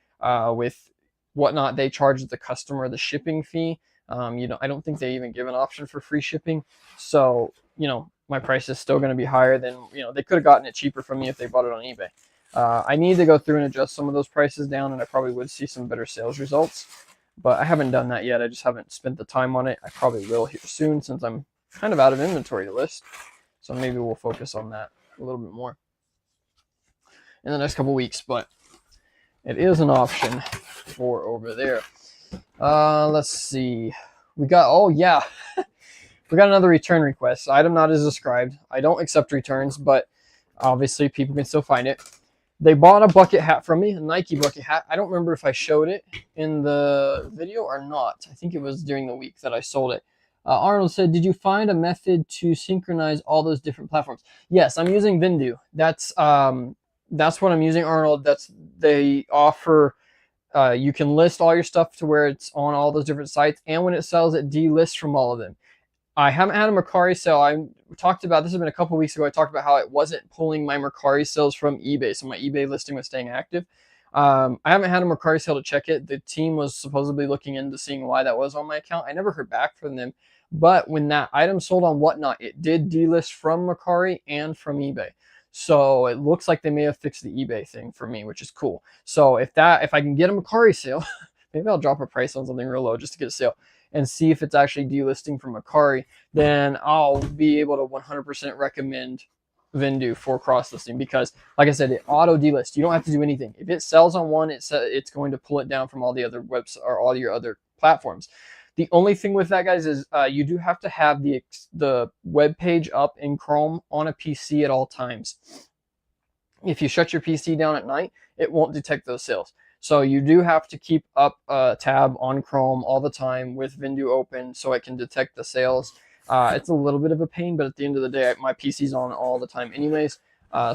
With Whatnot, they charge the customer the shipping fee. I don't think they even give an option for free shipping. So, my price is still going to be higher than, they could have gotten it cheaper from me if they bought it on eBay. I need to go through and adjust some of those prices down, and I probably would see some better sales results, but I haven't done that yet. I just haven't spent the time on it. I probably will here soon since I'm kind of out of inventory to list, so maybe we'll focus on that a little bit more in the next couple weeks, but it is an option for over there. Let's see. We got, oh yeah, we got another return request. Item not as described. I don't accept returns, but obviously people can still find it. They bought a bucket hat from me, a Nike bucket hat. I don't remember if I showed it in the video or not. I think it was during the week that I sold it. Arnold said, did you find a method to synchronize all those different platforms? Yes, I'm using Vindu. That's what I'm using, Arnold. They offer, you can list all your stuff to where it's on all those different sites, and when it sells, it delists from all of them. I haven't had a Mercari sale. I talked about, this has been a couple weeks ago, I talked about how it wasn't pulling my Mercari sales from eBay, so my eBay listing was staying active. I haven't had a Mercari sale to check it. The team was supposedly looking into seeing why that was on my account. I never heard back from them, but when that item sold on Whatnot, it did delist from Mercari and from eBay. So it looks like they may have fixed the eBay thing for me, which is cool. So if I can get a Mercari sale, maybe I'll drop a price on something real low just to get a sale and see if it's actually delisting from Mercari, then I'll be able to 100% recommend Vindu for cross-listing, because like I said, it auto delist. You don't have to do anything. If it sells on one, it's going to pull it down from all the other websites or all your other platforms. The only thing with that, guys, is you do have to have the web page up in Chrome on a PC at all times. If you shut your PC down at night, it won't detect those sales. So you do have to keep up a tab on Chrome all the time with Vindu open so it can detect the sales. It's a little bit of a pain, but at the end of the day, my PC's on all the time anyways.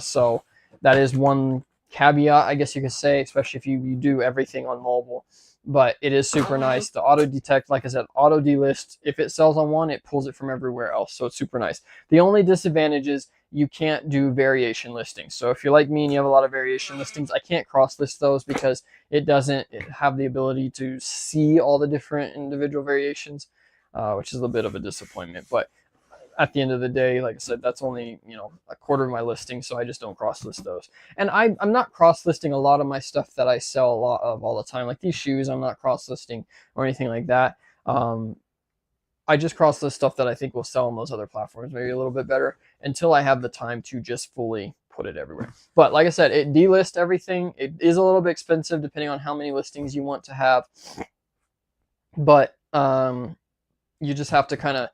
So that is one caveat, I guess you could say, especially if you do everything on mobile. But it is super nice. The auto detect, like I said, auto delist. If it sells on one, it pulls it from everywhere else. So it's super nice. The only disadvantage is you can't do variation listings. So if you're like me and you have a lot of variation listings, I can't cross list those because it doesn't have the ability to see all the different individual variations, which is a bit of a disappointment. But at the end of the day, like I said, that's only, a quarter of my listing, so I just don't cross list those. And I'm not cross listing a lot of my stuff that I sell a lot of all the time. Like these shoes, I'm not cross listing or anything like that. I just cross list stuff that I think will sell on those other platforms maybe a little bit better until I have the time to just fully put it everywhere. But like I said, it delists everything. It is a little bit expensive depending on how many listings you want to have. But you just have to kind of,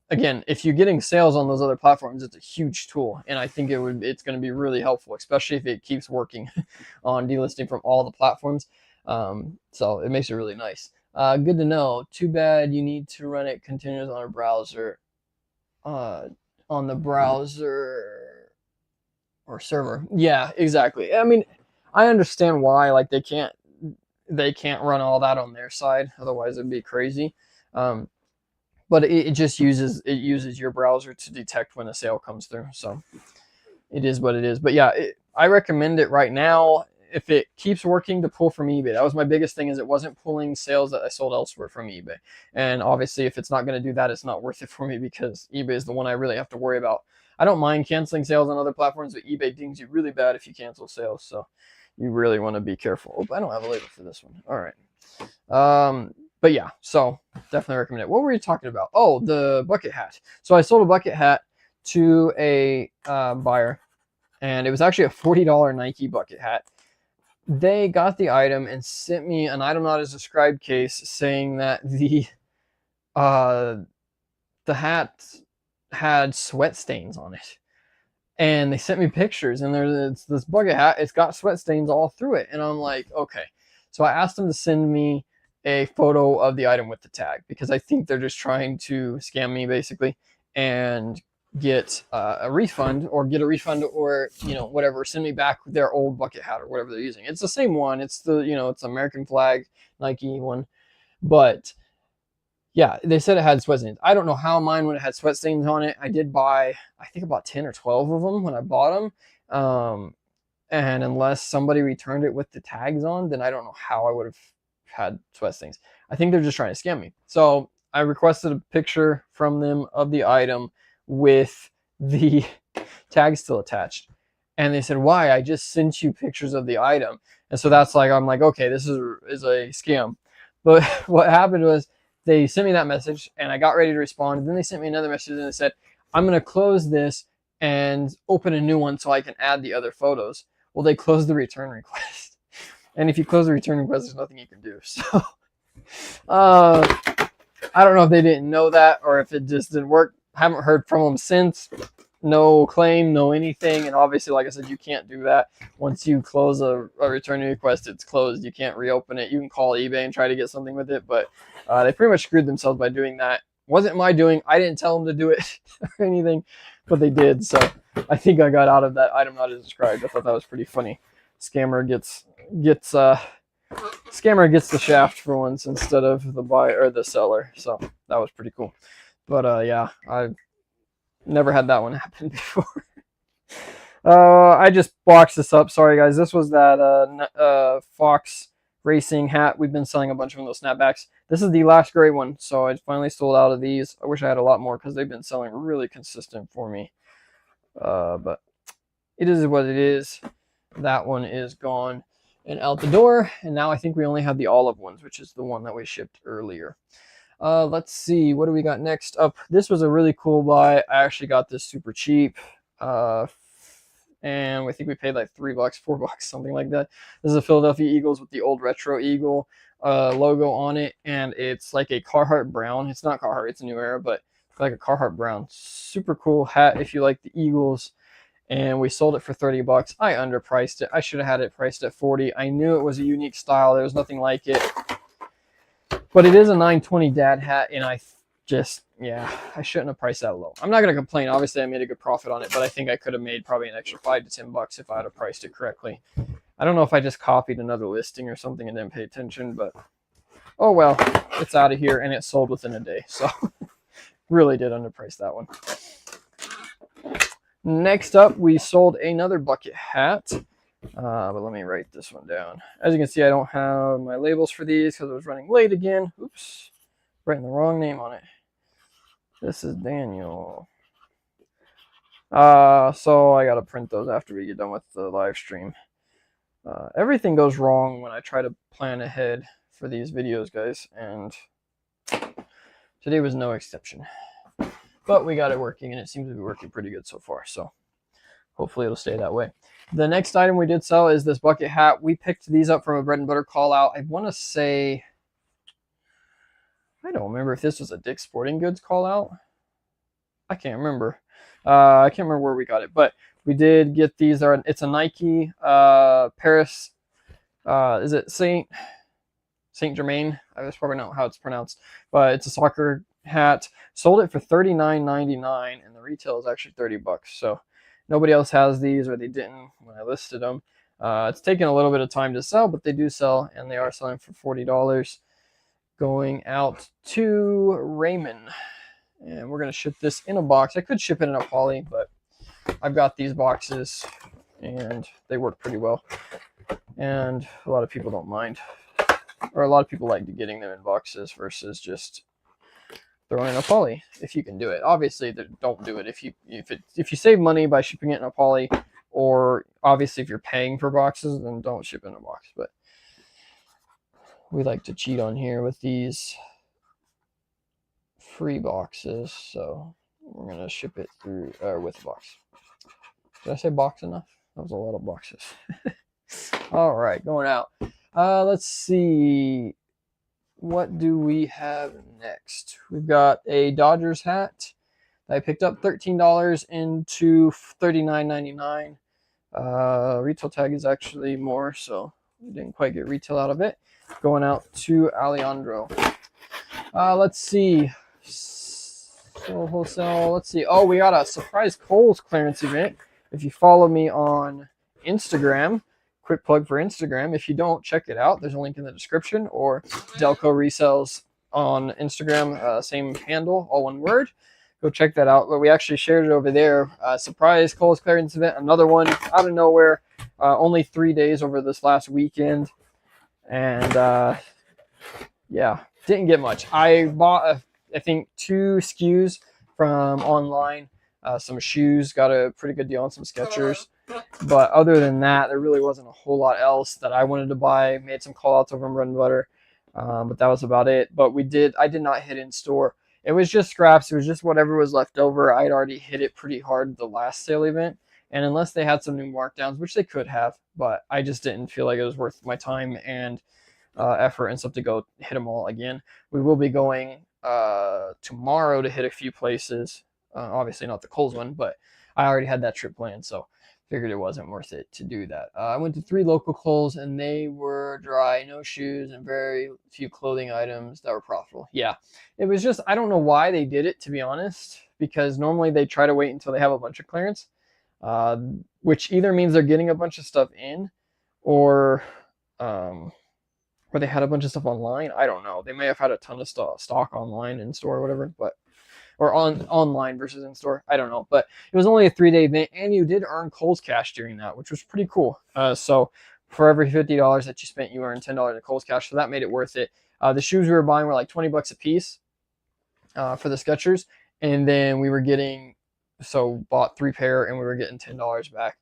again, if you're getting sales on those other platforms, it's a huge tool, and I think it's going to be really helpful, especially if it keeps working on delisting from all the platforms. So it makes it really nice. Good to know. Too bad you need to run it continuous on a browser, on the browser or server. Yeah, exactly. I mean, I understand why. Like they can't run all that on their side, otherwise it'd be crazy. But it just uses your browser to detect when a sale comes through. So it is what it is. But yeah, I recommend it right now. If it keeps working to pull from eBay, that was my biggest thing, is it wasn't pulling sales that I sold elsewhere from eBay. And obviously, if it's not going to do that, it's not worth it for me because eBay is the one I really have to worry about. I don't mind canceling sales on other platforms, but eBay dings you really bad if you cancel sales. So you really want to be careful. Oh, I don't have a label for this one. All right. But yeah, so definitely recommend it. What were you talking about? Oh, the bucket hat. So I sold a bucket hat to a buyer, and it was actually a $40 Nike bucket hat. They got the item and sent me an item not as described case saying that the hat had sweat stains on it. And they sent me pictures, and it's this bucket hat. It's got sweat stains all through it. And I'm like, okay. So I asked them to send me a photo of the item with the tag because I think they're just trying to scam me basically and get a refund or whatever, send me back their old bucket hat or whatever they're using. It's the same one. It's it's American flag Nike one. But yeah, they said it had sweat stains. I don't know how mine would have had sweat stains on it. I did buy, I think, about 10 or 12 of them when I bought them. And unless somebody returned it with the tags on, then I don't know how I would have had sweat stains. I think they're just trying to scam me. So I requested a picture from them of the item with the tag still attached. And they said, why? I just sent you pictures of the item. And so I'm like, okay, this is a scam. But what happened was they sent me that message and I got ready to respond. And then they sent me another message and they said, I'm going to close this and open a new one so I can add the other photos. Well, they closed the return request. And if you close the return request, there's nothing you can do. So I don't know if they didn't know that or if it just didn't work. Haven't heard from them since. No claim, no anything. And obviously, like I said, you can't do that. Once you close a return request, it's closed. You can't reopen it. You can call eBay and try to get something with it. But they pretty much screwed themselves by doing that. Wasn't my doing. I didn't tell them to do it or anything, but they did. So I think I got out of that item not as described. I thought that was pretty funny. Scammer gets the shaft for once instead of the buyer or the seller. So that was pretty cool. But yeah, I've never had that one happen before. I just boxed this up. Sorry guys, this was that Fox Racing hat. We've been selling a bunch of those snapbacks. This is the last gray one, so I finally sold out of these. I wish I had a lot more because they've been selling really consistent for me. But it is what it is. That one is gone and out the door, and now I think we only have the olive ones, which is the one that we shipped earlier. Let's see, what do we got next up? This was a really cool buy. I actually got this super cheap. and I think we paid like $3, $4, something like that. This is a Philadelphia Eagles with the old retro eagle logo on it, and it's like a Carhartt brown. It's not Carhartt, it's a New Era, but like a Carhartt brown. Super cool hat if you like the Eagles. And we sold it for $30. I underpriced it. I should have had it priced at $40. I knew it was a unique style. There was nothing like it. But it is a 920 dad hat, and I shouldn't have priced that low. I'm not going to complain. Obviously, I made a good profit on it, but I think I could have made probably an extra $5 to $10 if I had priced it correctly. I don't know if I just copied another listing or something and didn't pay attention, but oh well, it's out of here, and it sold within a day. So really did underprice that one. Next up, we sold another bucket hat. But let me write this one down. As you can see, I don't have my labels for these because I was running late again. Oops, writing the wrong name on it. This is Daniel. So I gotta print those after we get done with the live stream. Everything goes wrong when I try to plan ahead for these videos, guys, and today was no exception. But we got it working, and it seems to be working pretty good so far, so hopefully it'll stay that way. The next item we did sell is this bucket hat. We picked these up from a bread and butter call out. I want to say, I don't remember if this was a Dick's Sporting Goods call out. I can't remember. I can't remember where we got it, but we did get these. It's a Nike Paris. Is it Saint Germain? That's probably not how it's pronounced, but it's a soccer hat. Sold it for $39.99, and the retail is actually $30. So nobody else has these, or they didn't when I listed them. It's taken a little bit of time to sell, but they do sell, and they are selling for $40. Going out to Raymond. And we're going to ship this in a box. I could ship it in a poly, but I've got these boxes, and they work pretty well. And a lot of people don't mind. Or a lot of people like getting them in boxes versus just throwing in a poly, if you can do it. Obviously, don't do it if you save money by shipping it in a poly, or obviously if you're paying for boxes, then don't ship in a box. But we like to cheat on here with these free boxes, so we're gonna ship it through with a box. Did I say box enough? That was a lot of boxes. All right, going out. Let's see. What do we have next? We've got a Dodgers hat that I picked up $13 into $39.99. Retail tag is actually more, so we didn't quite get retail out of it. Going out to Alejandro. Let's see. So wholesale. Let's see. Oh, we got a surprise Kohl's clearance event. If you follow me on Instagram, quick plug for Instagram. If you don't, check it out. There's a link in the description, or Delco Resells on Instagram, same handle, all one word. Go check that out. But we actually shared it over there. Surprise Kohl's clearance event. Another one out of nowhere. Only 3 days over this last weekend. And yeah, didn't get much. I bought, I think, 2 SKUs from online. Some shoes, got a pretty good deal on some Skechers. But other than that, there really wasn't a whole lot else that I wanted to buy. Made some call outs over on Bread and Butter, but that was about it. But I did not hit in store. It was just scraps. It was just whatever was left over. I'd already hit it pretty hard the last sale event. And unless they had some new markdowns, which they could have, but I just didn't feel like it was worth my time and effort and stuff to go hit them all again. We will be going tomorrow to hit a few places. Obviously not the Kohl's one, but I already had that trip planned, so figured it wasn't worth it to do that. I went to 3 local Kohl's, and they were dry, no shoes, and very few clothing items that were profitable. Yeah, it was just, I don't know why they did it, to be honest, because normally they try to wait until they have a bunch of clearance, which either means they're getting a bunch of stuff in, or they had a bunch of stuff online. I don't know. They may have had a ton of stock online, in store, or whatever, but or online versus in store. I don't know, but it was only a 3-day event, and you did earn Kohl's cash during that, which was pretty cool. So for every $50 that you spent, you earned $10 in Kohl's cash, so that made it worth it. The shoes we were buying were like $20 a piece for the Skechers, and then we were getting, so bought 3 pair, and we were getting $10 back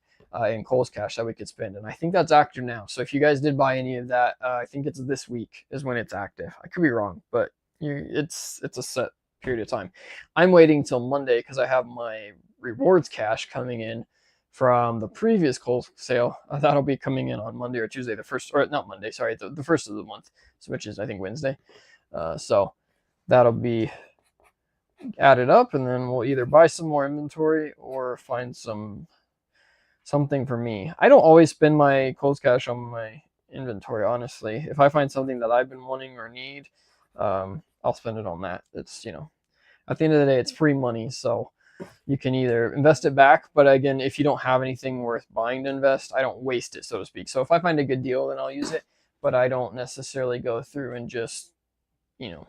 in Kohl's cash that we could spend, and I think that's active now. So if you guys did buy any of that, I think it's this week is when it's active. I could be wrong, but it's a set period of time. I'm waiting till Monday because I have my rewards cash coming in from the previous Kohl's sale. That'll be coming in on Monday or Tuesday, the first, or not Monday, sorry, the first of the month, which is I think Wednesday. So that'll be added up, and then we'll either buy some more inventory or find something for me. I don't always spend my Kohl's cash on my inventory, honestly. If I find something that I've been wanting or need, I'll spend it on that. It's, you know, at the end of the day, it's free money, so you can either invest it back, but again, if you don't have anything worth buying to invest, I don't waste it, so to speak. So if I find a good deal, then I'll use it, but I don't necessarily go through and just, you know,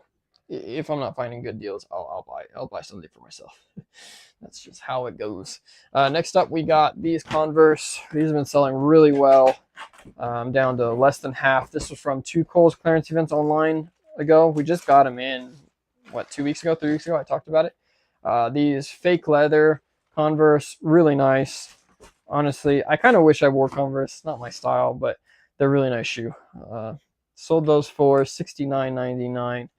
if I'm not finding good deals, I'll buy something for myself. That's just how it goes. Next up, we got these Converse. These have been selling really well, down to less than half. This was from 2 Kohl's clearance events online ago. We just got them in, what, 2 weeks ago, 3 weeks ago? I talked about it. These fake leather Converse, really nice. Honestly, I kind of wish I wore Converse. Not my style, but they're a really nice shoe. Sold those for $69.99.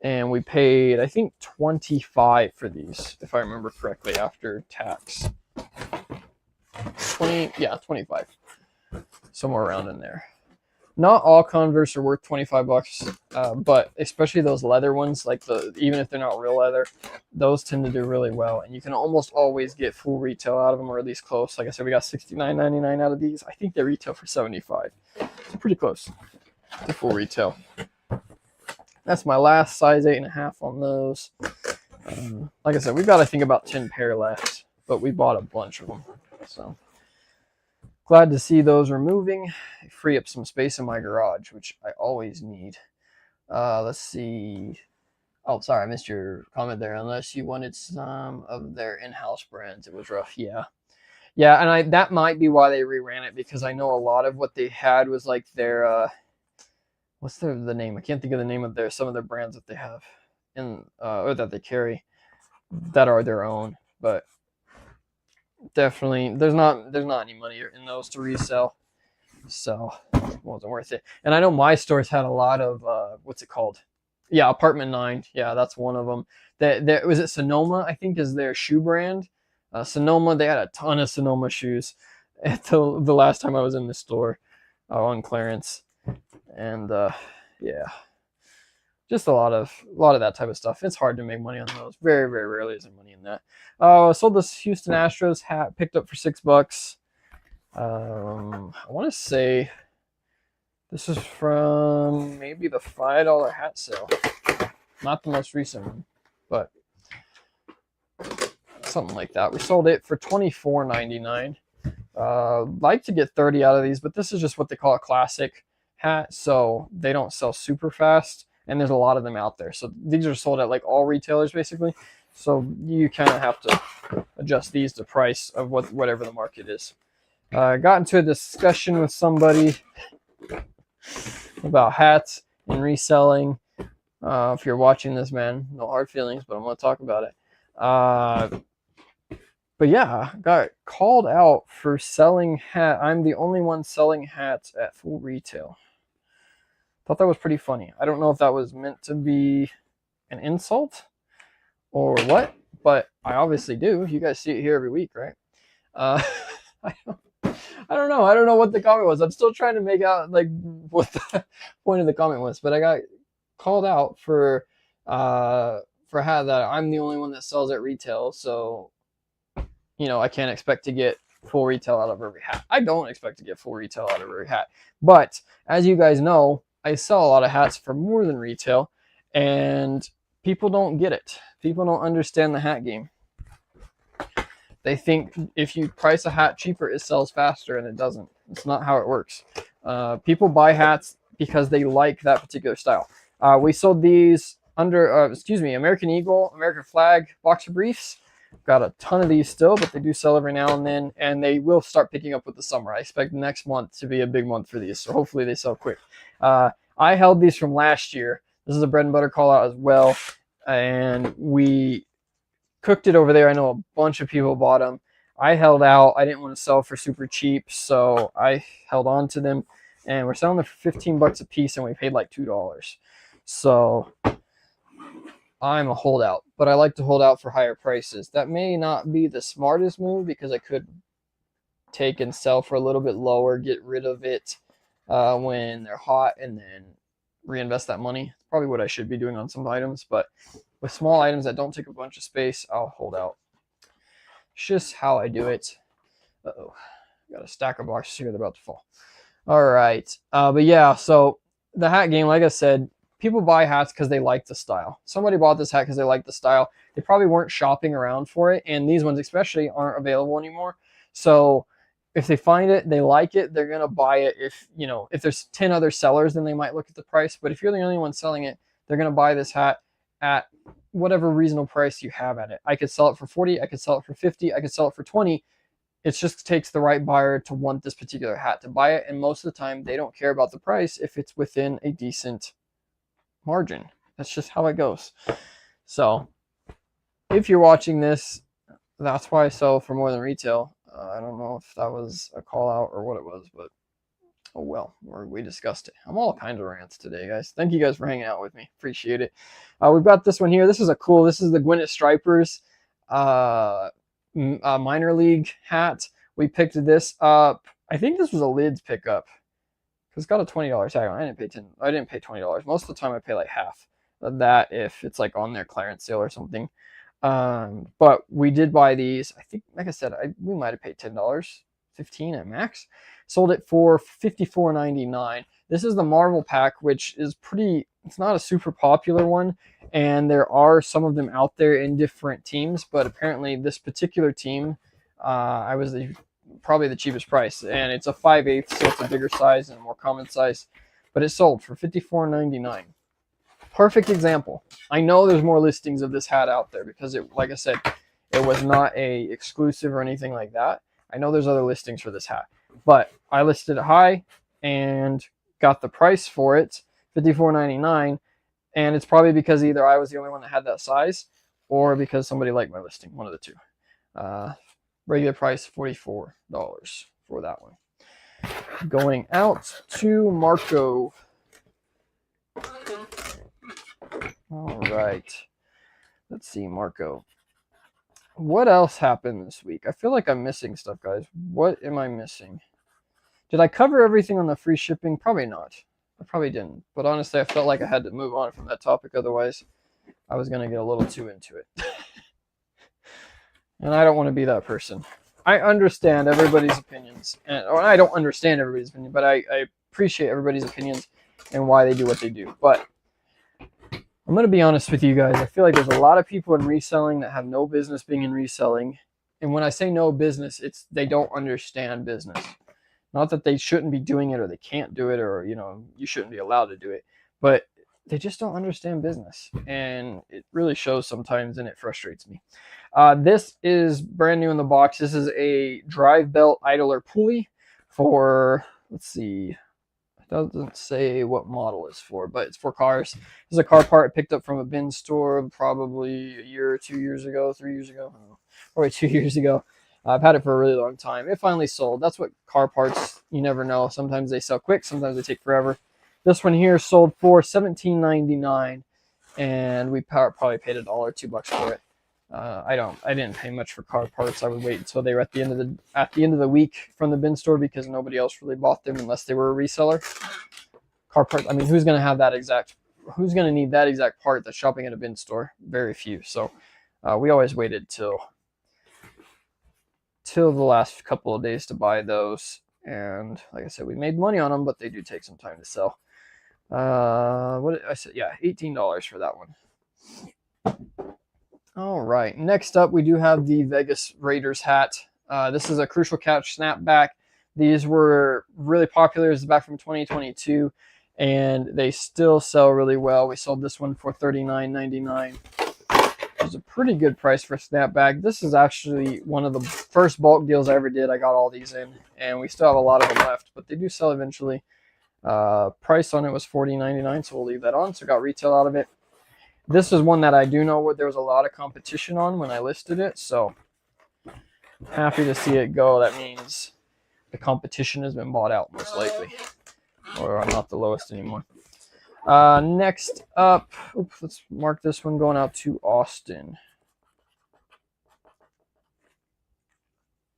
And we paid, I think, $25 for these, if I remember correctly, after tax. 25, somewhere around in there. Not all Converse are worth $25, but especially those leather ones, like even if they're not real leather, those tend to do really well, and you can almost always get full retail out of them, or at least close. Like I said, we got $69.99 out of these. I think they retail for $75, so pretty close to full retail. That's my last size 8.5 on those. Like I said, we've got, I think, about 10 pair left, but we bought a bunch of them. So glad to see those are moving. Free up some space in my garage, which I always need. Let's see. Oh, sorry, I missed your comment there. Unless you wanted some of their in-house brands, it was rough. Yeah, and that might be why they reran it, because I know a lot of what they had was like their what's the name? I can't think of the name of some of their brands that they have in or that they carry that are their own. But definitely, there's not any money in those to resell, so it wasn't worth it. And I know my stores had a lot of what's it called? Yeah, Apartment 9. Yeah, that's one of them. That was it. Sonoma, I think, is their shoe brand. Sonoma, they had a ton of Sonoma shoes at the last time I was in the store on clearance. And yeah, just a lot of that type of stuff. It's hard to make money on those. Very, very rarely is there money in that. Sold this Houston Astros hat, picked up for $6. I want to say this is from maybe the $5 hat sale, not the most recent one, but something like that. We sold it for $24.99. Like to get 30 out of these, but this is just what they call a classic hat, so they don't sell super fast, and there's a lot of them out there. So these are sold at like all retailers basically, so you kind of have to adjust these to price of whatever the market is. Got into a discussion with somebody about hats and reselling. If you're watching this, man, no hard feelings, but I'm going to talk about it. But yeah, got called out for selling hat. I'm the only one selling hats at full retail. Thought that was pretty funny. I don't know if that was meant to be an insult or what, but I obviously do. You guys see it here every week, right? I don't know. I don't know what the comment was. I'm still trying to make out like what the point of the comment was, but I got called out for a hat that I'm the only one that sells at retail, so you know, I can't expect to get full retail out of every hat. I don't expect to get full retail out of every hat. But as you guys know, I sell a lot of hats for more than retail, and people don't get it. People don't understand the hat game. They think if you price a hat cheaper, it sells faster, and it doesn't. It's not how it works. People buy hats because they like that particular style. We sold these under, American Eagle, American Flag boxer briefs. Got a ton of these still, but they do sell every now and then, and they will start picking up with the summer. I expect next month to be a big month for these, so hopefully they sell quick. I held these from last year. This is a bread and butter call out as well, and we cooked it over there. I know a bunch of people bought them. I held out. I didn't want to sell for super cheap, so I held on to them, and we're selling them for $15 a piece, and we paid like $2. So I'm a holdout, but I like to hold out for higher prices. That may not be the smartest move because I could take and sell for a little bit lower, get rid of it when they're hot, and then reinvest that money. It's probably what I should be doing on some items, but with small items that don't take a bunch of space, I'll hold out. It's just how I do it. Uh-oh, got a stack of boxes here. They're about to fall. All right, but yeah, so the hat game, like I said, people buy hats because they like the style. Somebody bought this hat because they like the style. They probably weren't shopping around for it, and these ones especially aren't available anymore. So if they find it, they like it, they're gonna buy it. If if there's 10 other sellers, then they might look at the price. But if you're the only one selling it, they're gonna buy this hat at whatever reasonable price you have at it. I could sell it for 40, I could sell it for 50, I could sell it for 20. It just takes the right buyer to want this particular hat to buy it, and most of the time they don't care about the price if it's within a decent margin. That's just how it goes. So if you're watching this, that's why I sell for more than retail. I don't know if that was a call out or what it was, but oh well, we discussed it. I'm all kinds of rants today, guys. Thank you guys for hanging out with me. Appreciate it. We've got this one here. This is this is the Gwyneth Stripers minor league hat. We picked this up. I think this was a Lids pickup. It's got a $20 tag on. I didn't pay $20. Most of the time I pay like half of that if it's like on their clearance sale or something. But we did buy these. I think, like I said, we might have paid $10, $15 at max. Sold it for $54.99. This is the Marvel pack, which is it's not a super popular one, and there are some of them out there in different teams, but apparently this particular team, I was probably the cheapest price, and it's a 5/8, so it's a bigger size and a more common size, but it sold for $54.99. Perfect example. I know there's more listings of this hat out there because like I said, it was not a exclusive or anything like that. I know there's other listings for this hat, but I listed it high and got the price for it, $54.99, and it's probably because either I was the only one that had that size or because somebody liked my listing, one of the two. Regular price $44 for that one. Going out to Marco. All right. Let's see, Marco. What else happened this week? I feel like I'm missing stuff, guys. What am I missing? Did I cover everything on the free shipping? Probably not. I probably didn't. But honestly, I felt like I had to move on from that topic. Otherwise, I was going to get a little too into it. And I don't want to be that person. I understand everybody's opinions. Or I don't understand everybody's opinion, but I appreciate everybody's opinions and why they do what they do. But I'm going to be honest with you guys. I feel like there's a lot of people in reselling that have no business being in reselling. And when I say no business, it's they don't understand business. Not that they shouldn't be doing it or they can't do it or, you shouldn't be allowed to do it. But they just don't understand business. And it really shows sometimes, and it frustrates me. This is brand new in the box. This is a drive belt idler pulley for, let's see, it doesn't say what model it's for, but it's for cars. This is a car part I picked up from a bin store probably a year or 2 years ago, 3 years ago. I don't know, probably 2 years ago. I've had it for a really long time. It finally sold. That's what car parts, you never know. Sometimes they sell quick, sometimes they take forever. This one here sold for $17.99, and we probably paid $1 or $2 for it. I didn't pay much for car parts. I would wait until they were at the end of the week from the bin store because nobody else really bought them unless they were a reseller. Car parts. I mean, who's going to need that exact part that's shopping at a bin store? Very few. So we always waited till the last couple of days to buy those. And like I said, we made money on them, but they do take some time to sell. What did I say? Yeah, $18 for that one. All right, next up we do have the Vegas Raiders hat. This is a Crucial Catch snapback. These were really popular. This is back from 2022, and they still sell really well. We sold this one for $39.99. It was a pretty good price for a snapback. This is actually one of the first bulk deals I ever did. I got all these in, and we still have a lot of them left, but they do sell eventually. Price on it was $40.99, so we'll leave that on. So got retail out of it. This is one that I do know there was a lot of competition on when I listed it, so happy to see it go. That means the competition has been bought out, most likely, or I'm not the lowest anymore. Next up, let's mark this one going out to Austin.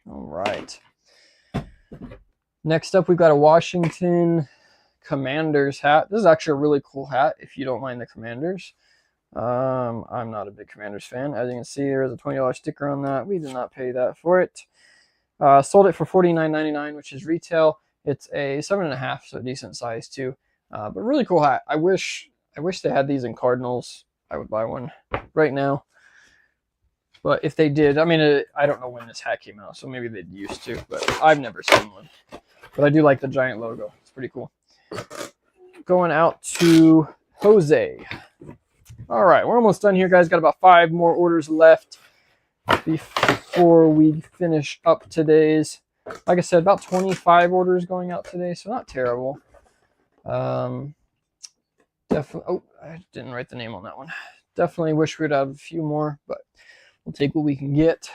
All right. Next up, we've got a Washington Commanders hat. This is actually a really cool hat if you don't mind the Commanders. I'm not a big Commanders fan. As you can see, there is a $20 sticker on that. We did not pay that for it. Sold it for $49.99, which is retail. It's a 7.5, so a decent size too. But really cool hat. I wish they had these in Cardinals. I would buy one right now. But if they did, I mean, I don't know when this hat came out, so maybe they used to, but I've never seen one. But I do like the giant logo. It's pretty cool. Going out to Jose. All right, we're almost done here, guys. Got about 5 more orders left before we finish up today's. Like I said, about 25 orders going out today, so not terrible. Definitely. Oh, I didn't write the name on that one. Definitely wish we'd have a few more, but we'll take what we can get.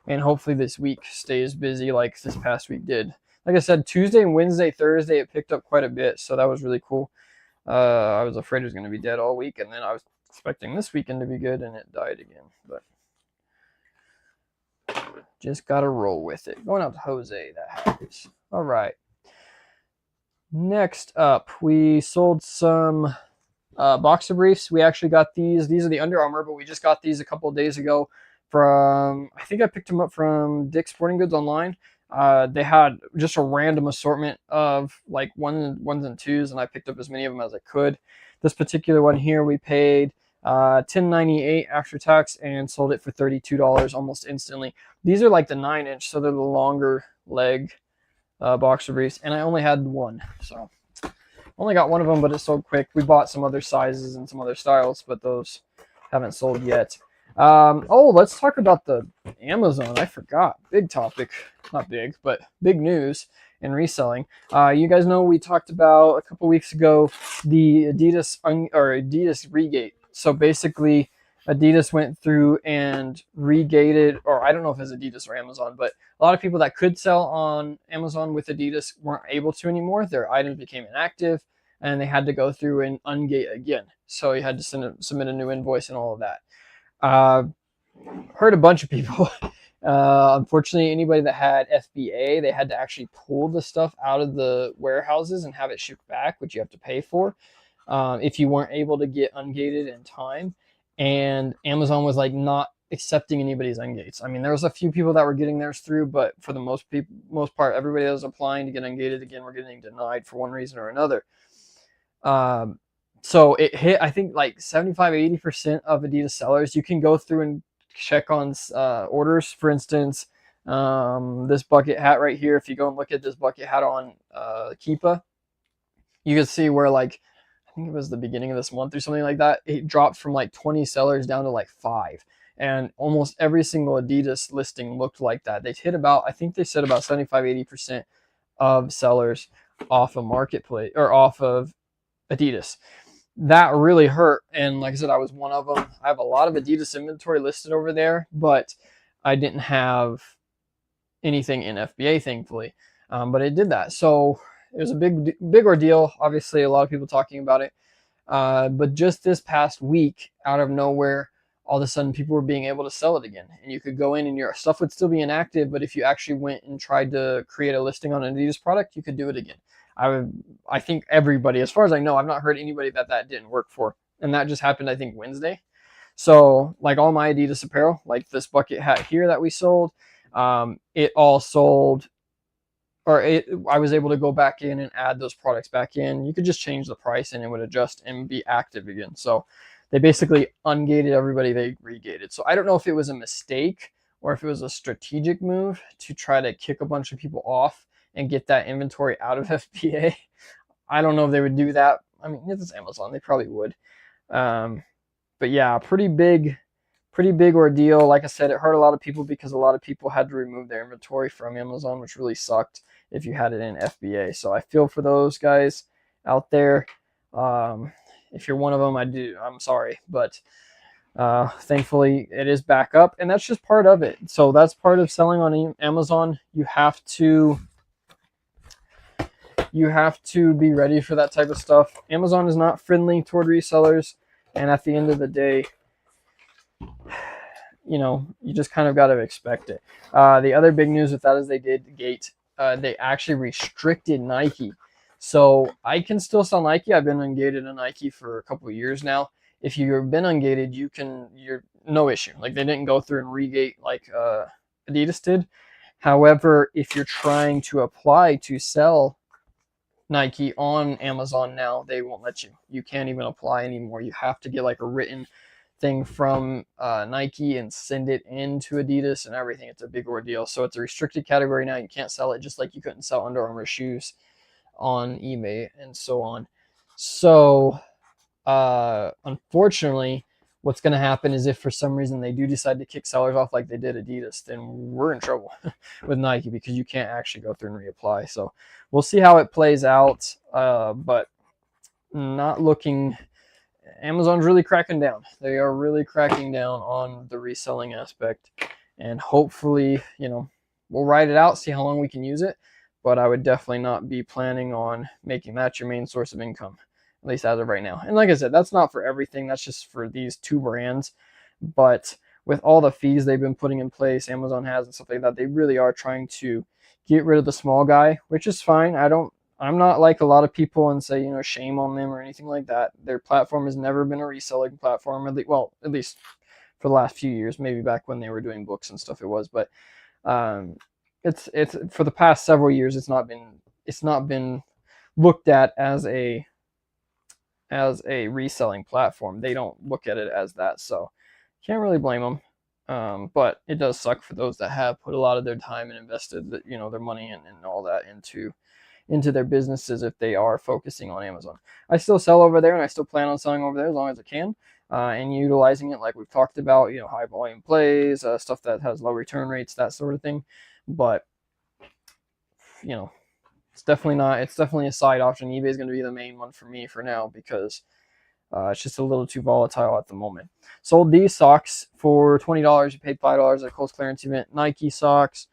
And hopefully this week stays busy like this past week did. Like I said, Tuesday and Wednesday, Thursday, it picked up quite a bit, so that was really cool. I was afraid it was going to be dead all week, and then I was expecting this weekend to be good, and it died again. But just got to roll with it. Going out to Jose, that happens. All right. Next up, we sold some boxer briefs. We actually got these. These are the Under Armour, but we just got these a couple of days ago from, I think I picked them up from Dick's Sporting Goods online. They had just a random assortment of like ones and twos, and I picked up as many of them as I could. This particular one here, we paid $10.98 after tax and sold it for $32 almost instantly. These are like the 9-inch, so they're the longer leg boxer briefs, and I only had one, so only got one of them, but it sold quick. We bought some other sizes and some other styles, but those haven't sold yet. Oh, let's talk about the Amazon. I forgot. Big topic. Not big, but big news in reselling. You guys know we talked about a couple weeks ago the Adidas regate. So basically, Adidas went through and regated, or I don't know if it's Adidas or Amazon, but a lot of people that could sell on Amazon with Adidas weren't able to anymore. Their items became inactive, and they had to go through and ungate again. So you had to submit a new invoice and all of that. Heard a bunch of people. Unfortunately, anybody that had FBA, they had to actually pull the stuff out of the warehouses and have it shipped back, which you have to pay for if you weren't able to get ungated in time. And Amazon was like not accepting anybody's ungates. I mean, there was a few people that were getting theirs through, but for the most part, everybody that was applying to get ungated again were getting denied for one reason or another. So it hit, I think, like 75-80% of Adidas sellers. You can go through and check on orders. For instance, this bucket hat right here, if you go and look at this bucket hat on Keepa, you can see where, like, I think it was the beginning of this month or something like that, it dropped from like 20 sellers down to like 5. And almost every single Adidas listing looked like that. They hit about, I think they said about 75-80% of sellers off of Marketplace or off of Adidas. That really hurt, and like I said, I was one of them. I have a lot of Adidas inventory listed over there, but I didn't have anything in FBA, thankfully. But it did that, so it was a big ordeal. Obviously, a lot of people talking about it. But just this past week, out of nowhere, all of a sudden people were being able to sell it again, and you could go in and your stuff would still be inactive, but if you actually went and tried to create a listing on an Adidas product, you could do it again. I think everybody, as far as I know, I've not heard anybody that didn't work for. And that just happened, I think, Wednesday. So like all my Adidas apparel, like this bucket hat here that we sold, it all sold, or I was able to go back in and add those products back in. You could just change the price and it would adjust and be active again. So they basically ungated everybody they regated. So I don't know if it was a mistake or if it was a strategic move to try to kick a bunch of people off and get that inventory out of FBA. I don't know if they would do that. I mean, it's Amazon. They probably would. But yeah, pretty big ordeal. Like I said, it hurt a lot of people because a lot of people had to remove their inventory from Amazon, which really sucked if you had it in FBA. So I feel for those guys out there. If you're one of them, I'm sorry. But thankfully, it is back up. And that's just part of it. So that's part of selling on Amazon. You have to be ready for that type of stuff. Amazon is not friendly toward resellers, and at the end of the day, you know, you just kind of got to expect it. The other big news with that is they did gate they actually restricted Nike. So I can still sell Nike. I've been ungated in Nike for a couple of years now. If you've been ungated, you're no issue. Like they didn't go through and regate like Adidas did. However, if you're trying to apply to sell Nike on Amazon now, they won't let you. You can't even apply anymore. You have to get like a written thing from Nike and send it into Adidas and everything. It's a big ordeal. So it's a restricted category now. You can't sell it, just like you couldn't sell Under Armour shoes on eBay and so on. So unfortunately, what's going to happen is if for some reason they do decide to kick sellers off like they did Adidas, then we're in trouble with Nike because you can't actually go through and reapply. So we'll see how it plays out, but not looking. Amazon's really cracking down. They are really cracking down on the reselling aspect, and hopefully, we'll ride it out, see how long we can use it. But I would definitely not be planning on making that your main source of income, at least as of right now. And like I said, that's not for everything. That's just for these two brands. But with all the fees they've been putting in place, Amazon has and stuff like that, they really are trying to get rid of the small guy, which is fine. I'm not like a lot of people and say, shame on them or anything like that. Their platform has never been a reselling platform, at least for the last few years. Maybe back when they were doing books and stuff it was, but it's for the past several years it's not been looked at as a reselling platform. They don't look at it as that, so can't really blame them. But it does suck for those that have put a lot of their time and invested their money and all that into their businesses if they are focusing on Amazon. I still sell over there, and I still plan on selling over there as long as I can, and utilizing it like we've talked about, high volume plays, stuff that has low return rates, that sort of thing. But it's definitely a side option. eBay is going to be the main one for me for now because it's just a little too volatile at the moment. Sold these socks for $20. You paid $5 at a Kohl's clearance event. Nike socks.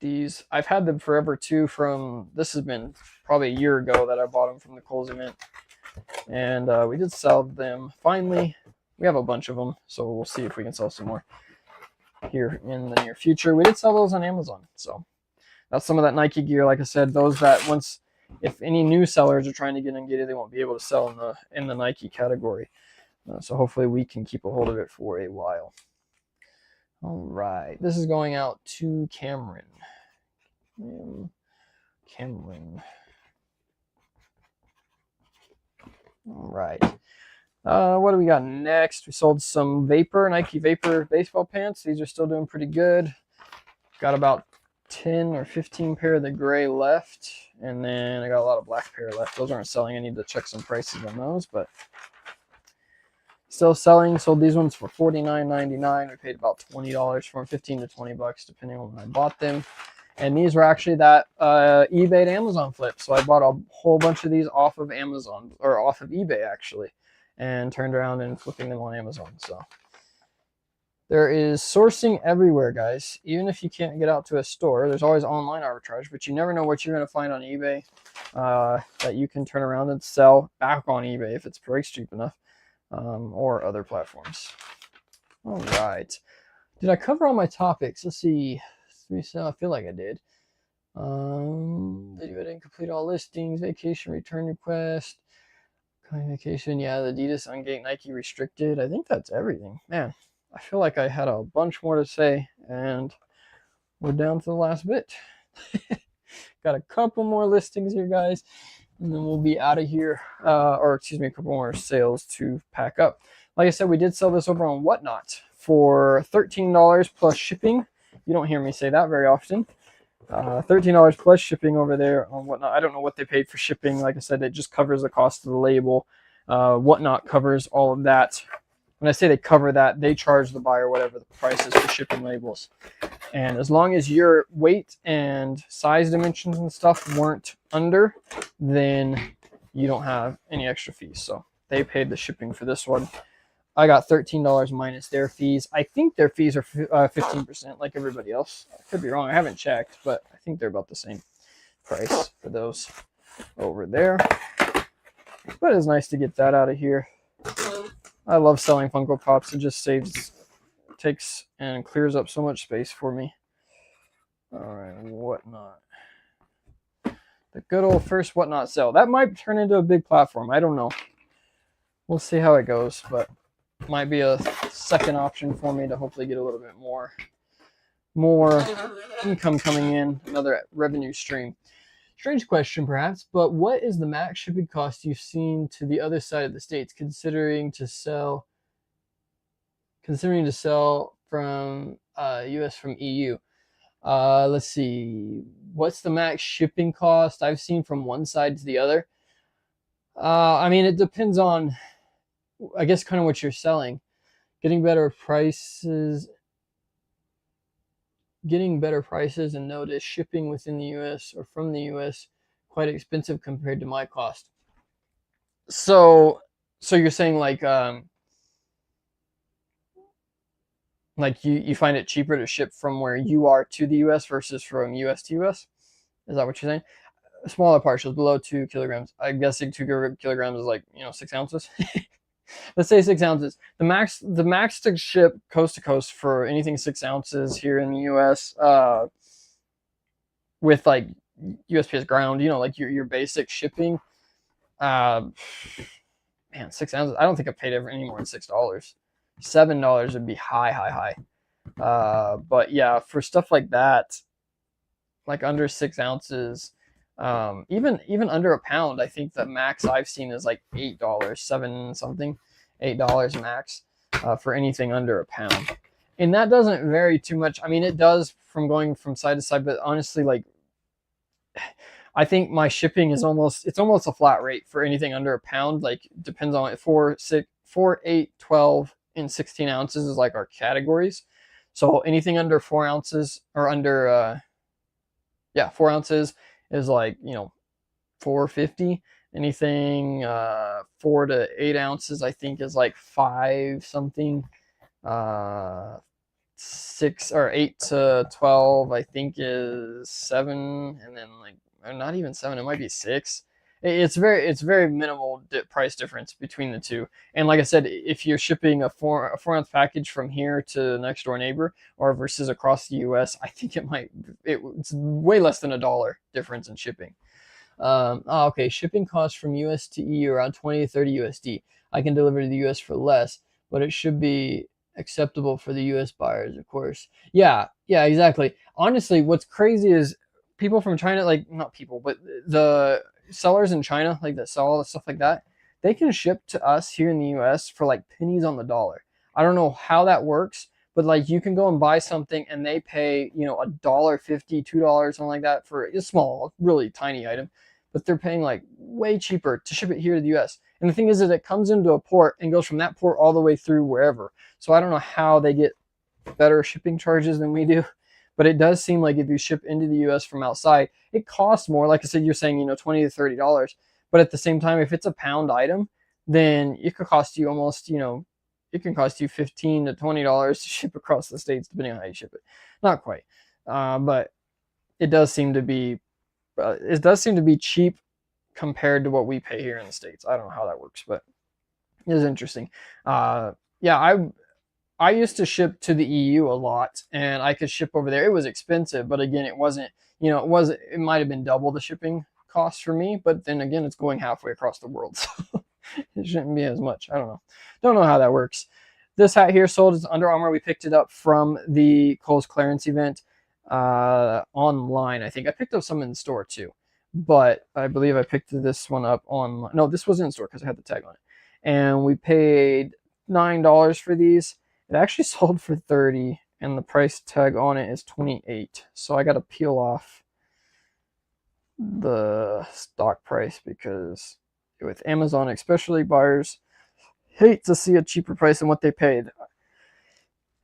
These, I've had them forever too. This has been probably a year ago that I bought them from the Kohl's event. And we did sell them finally. We have a bunch of them, so we'll see if we can sell some more here in the near future. We did sell those on Amazon, so that's some of that Nike gear. Like I said, those that if any new sellers are trying to get ungated, they won't be able to sell in the Nike category. So hopefully we can keep a hold of it for a while. All right, this is going out to Cameron. All right. What do we got next? We sold some Nike Vapor baseball pants. These are still doing pretty good. Got about 10 or 15 pair of the gray left, and then I got a lot of black pair left. Those aren't selling. I need to check some prices on those, but still selling. Sold these ones for $49.99. We paid about $20 for them, $15 to $20 depending on when I bought them. And these were actually that eBay to Amazon flip. So I bought a whole bunch of these off of Amazon, or off of eBay actually, and turned around and flipping them on Amazon. So there is sourcing everywhere, guys. Even if you can't get out to a store, there's always online arbitrage, but you never know what you're going to find on eBay that you can turn around and sell back on eBay if it's price cheap enough, or other platforms. All right. Did I cover all my topics? Let's see. I feel like I did. Video didn't complete all listings. Vacation return request. Vacation. Yeah, the Adidas ungate Nike restricted. I think that's everything. Man, I feel like I had a bunch more to say, and we're down to the last bit. Got a couple more listings here, guys, and then we'll be out of here. A couple more sales to pack up. Like I said, we did sell this over on Whatnot for $13 plus shipping. You don't hear me say that very often. $13 plus shipping over there on Whatnot. I don't know what they paid for shipping. Like I said, it just covers the cost of the label. Whatnot covers all of that. When I say they cover that, they charge the buyer whatever the price is for shipping labels. And as long as your weight and size dimensions and stuff weren't under, then you don't have any extra fees. So they paid the shipping for this one. I got $13 minus their fees. I think their fees are 15% like everybody else. I could be wrong. I haven't checked, but I think they're about the same price for those over there. But it's nice to get that out of here. I love selling Funko Pops. It just takes and clears up so much space for me. All right, Whatnot. The good old first Whatnot sale. That might turn into a big platform. I don't know. We'll see how it goes, but might be a second option for me to hopefully get a little bit more income coming in, another revenue stream. Strange question, perhaps, but what is the max shipping cost you've seen to the other side of the states, considering to sell from US from EU? Let's see. What's the max shipping cost I've seen from one side to the other? I mean, it depends on, I guess, kind of what you're selling. Getting better prices and notice shipping within the US or from the US quite expensive compared to my cost. So you're saying like you find it cheaper to ship from where you are to the US versus from US to US? Is that what you're saying? Smaller partials below 2 kilograms. I'm guessing 2 kilograms is like 6 ounces. Let's say 6 ounces. The max to ship coast to coast for anything 6 ounces here in the US, with like USPS ground, like your basic shipping. Man, 6 ounces. I don't think I paid ever any more than $6. $7 would be high. But yeah, for stuff like that, like under 6 ounces, even under a pound, I think the max I've seen is like $8, $8 max, for anything under a pound. And that doesn't vary too much. I mean, it does from going from side to side, but honestly, like, I think my shipping is almost a flat rate for anything under a pound. Like, depends on it. 4, 6, 4, 8, 12, and 16 ounces is like our categories. So anything under 4 ounces or under 4 ounces is like, $4.50. Anything 4 to 8 ounces, I think, is like 5 something. 6 or 8 to 12, I think, is 7, and then like, not even 7, it might be 6. It's very minimal price difference between the two. And like I said, if you're shipping a 4 ounce package from here to next door neighbor or versus across the US, I think it's way less than $1 difference in shipping. Okay, shipping costs from US to EU around 20 to 30 USD. I can deliver to the US for less, but it should be acceptable for the US buyers, of course. Yeah, exactly. Honestly, what's crazy is people from China, like, not people, but the sellers in China, like, that sell all the stuff like that, they can ship to us here in the US for like pennies on the dollar. I don't know how that works, but like, you can go and buy something and they pay, $1.50, $2, something like that, for a small, really tiny item, but they're paying like way cheaper to ship it here to the US. And the thing is that it comes into a port and goes from that port all the way through wherever. So I don't know how they get better shipping charges than we do, but it does seem like if you ship into the US from outside, it costs more. Like I said, you're saying, $20 to $30. But at the same time, if it's a pound item, then it could cost you almost, it can cost you $15 to $20 to ship across the states, depending on how you ship it. Not quite, but it does seem to be cheap compared to what we pay here in the States. I don't know how that works, but it is interesting. Yeah, I used to ship to the EU a lot, and I could ship over there. It was expensive, but again, it wasn't, it might have been double the shipping cost for me, but then again, it's going halfway across the world, so it shouldn't be as much. I don't know how that works. This hat here sold as Under Armour. We picked it up from the Kohl's clearance event online. I think I picked up some in the store too, but I believe I picked this one up online. No, this wasn't in store because I had the tag on it, and we paid $9 for these. It actually sold for $30, and the price tag on it is $28. So I got to peel off the stock price because with Amazon, especially, buyers hate to see a cheaper price than what they paid.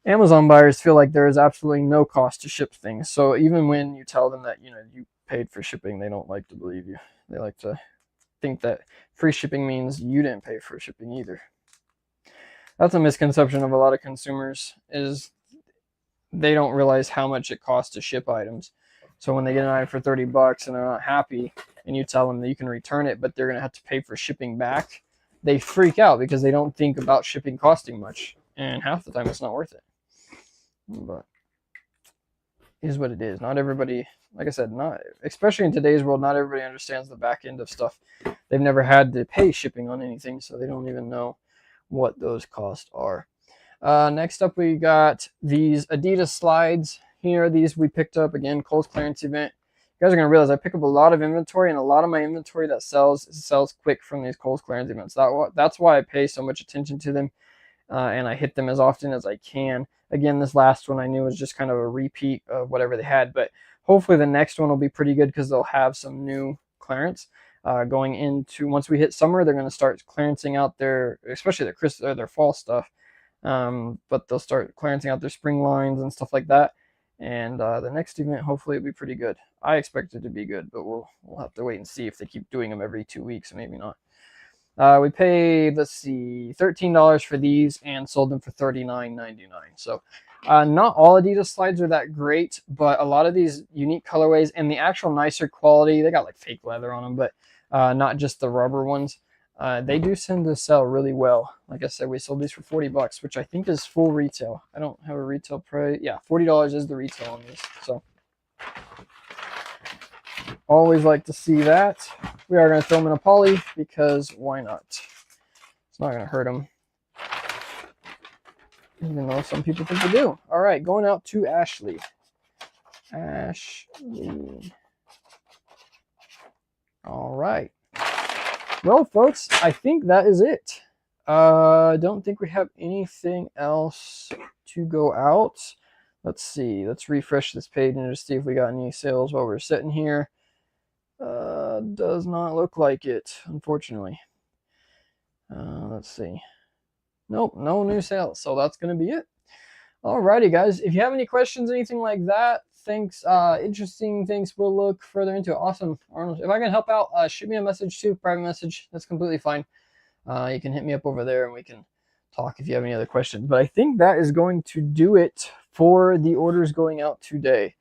Amazon buyers feel like there is absolutely no cost to ship things. So even when you tell them that, you paid for shipping, they don't like to believe you. They like to think that free shipping means you didn't pay for shipping either. That's a misconception of a lot of consumers, is they don't realize how much it costs to ship items. So when they get an item for $30 and they're not happy, and you tell them that you can return it, but they're going to have to pay for shipping back, they freak out because they don't think about shipping costing much. And half the time it's not worth it. But is what it is. Not everybody, like I said, not especially in today's world, not everybody understands the back end of stuff. They've never had to pay shipping on anything, so they don't even know what those costs are. Next up, we got these Adidas slides here. These we picked up, again, Kohl's clearance event. You guys are going to realize I pick up a lot of inventory, and a lot of my inventory that sells quick from these Kohl's clearance events. That's why I pay so much attention to them, and I hit them as often as I can. Again, this last one I knew was just kind of a repeat of whatever they had, but hopefully the next one will be pretty good because they'll have some new clearance. Going into, once we hit summer, they're going to start clearancing out their, especially their fall stuff. But they'll start clearancing out their spring lines and stuff like that. And the next event, hopefully, it'll be pretty good. I expect it to be good, but we'll have to wait and see if they keep doing them every 2 weeks. Maybe not. We paid, let's see, $13 for these and sold them for $39.99. So not all Adidas slides are that great, but a lot of these unique colorways and the actual nicer quality, they got like fake leather on them, but not just the rubber ones. They do tend to sell really well. Like I said, we sold these for $40, which I think is full retail. I don't have a retail price. Yeah, $40 is the retail on these. So always like to see that. We are going to throw them in a poly because why not? It's not going to hurt them, even though some people think they do. All right, going out to Ashley. Ashley. All right. Well, folks, I think that is it. I don't think we have anything else to go out. Let's see. Let's refresh this page and just see if we got any sales while we're sitting here. Does not look like it, unfortunately. Let's see. Nope, no new sales. So that's going to be it. Alrighty, guys. If you have any questions, anything like that, thanks, interesting things, we'll look further into it. Awesome, Arnold. If I can help out, shoot me a message too, private message. That's completely fine. You can hit me up over there and we can talk if you have any other questions. But I think that is going to do it for the orders going out today.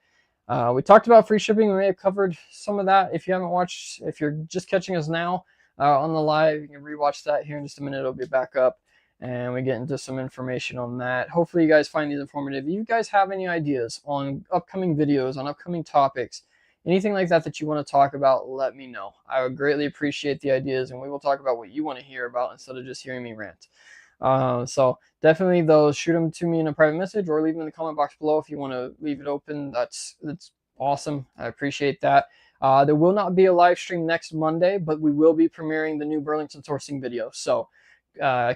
We talked about free shipping. We may have covered some of that. If you haven't watched, if you're just catching us now on the live, you can rewatch that here in just a minute. It'll be back up. And we get into some information on that. Hopefully you guys find these informative. If you guys have any ideas on upcoming videos, on upcoming topics, anything like that that you want to talk about, let me know. I would greatly appreciate the ideas, and we will talk about what you want to hear about instead of just hearing me rant. So definitely those, shoot them to me in a private message or leave them in the comment box below if you want to leave it open. That's awesome. I appreciate that. There will not be a live stream next Monday, but we will be premiering the new Burlington sourcing video. So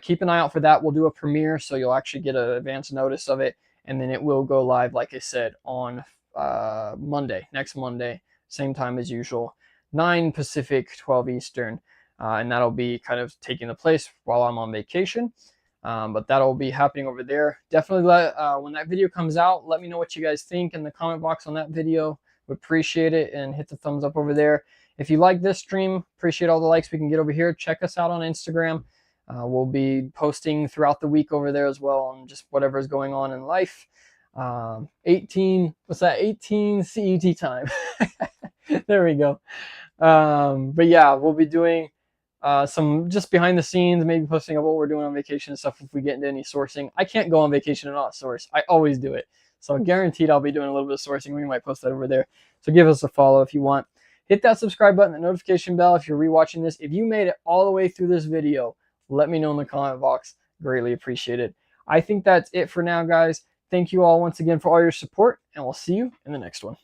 keep an eye out for that. We'll do a premiere, so you'll actually get an advance notice of it, and then it will go live, like I said, on Monday, next Monday, same time as usual, 9 Pacific, 12 Eastern, and that'll be kind of taking the place while I'm on vacation, but that'll be happening over there. Definitely when that video comes out, let me know what you guys think in the comment box on that video. We appreciate it, and hit the thumbs up over there. If you like this stream, appreciate all the likes we can get over here. Check us out on Instagram. We'll be posting throughout the week over there as well on just whatever's going on in life. 18 CET time. There we go. But yeah, we'll be doing some just behind the scenes, maybe posting up what we're doing on vacation and stuff if we get into any sourcing. I can't go on vacation and not source. I always do it. So guaranteed I'll be doing a little bit of sourcing. We might post that over there. So give us a follow if you want. Hit that subscribe button, the notification bell if you're rewatching this. If you made it all the way through this video, let me know in the comment box. Greatly appreciate it. I think that's it for now, guys. Thank you all once again for all your support, and we'll see you in the next one.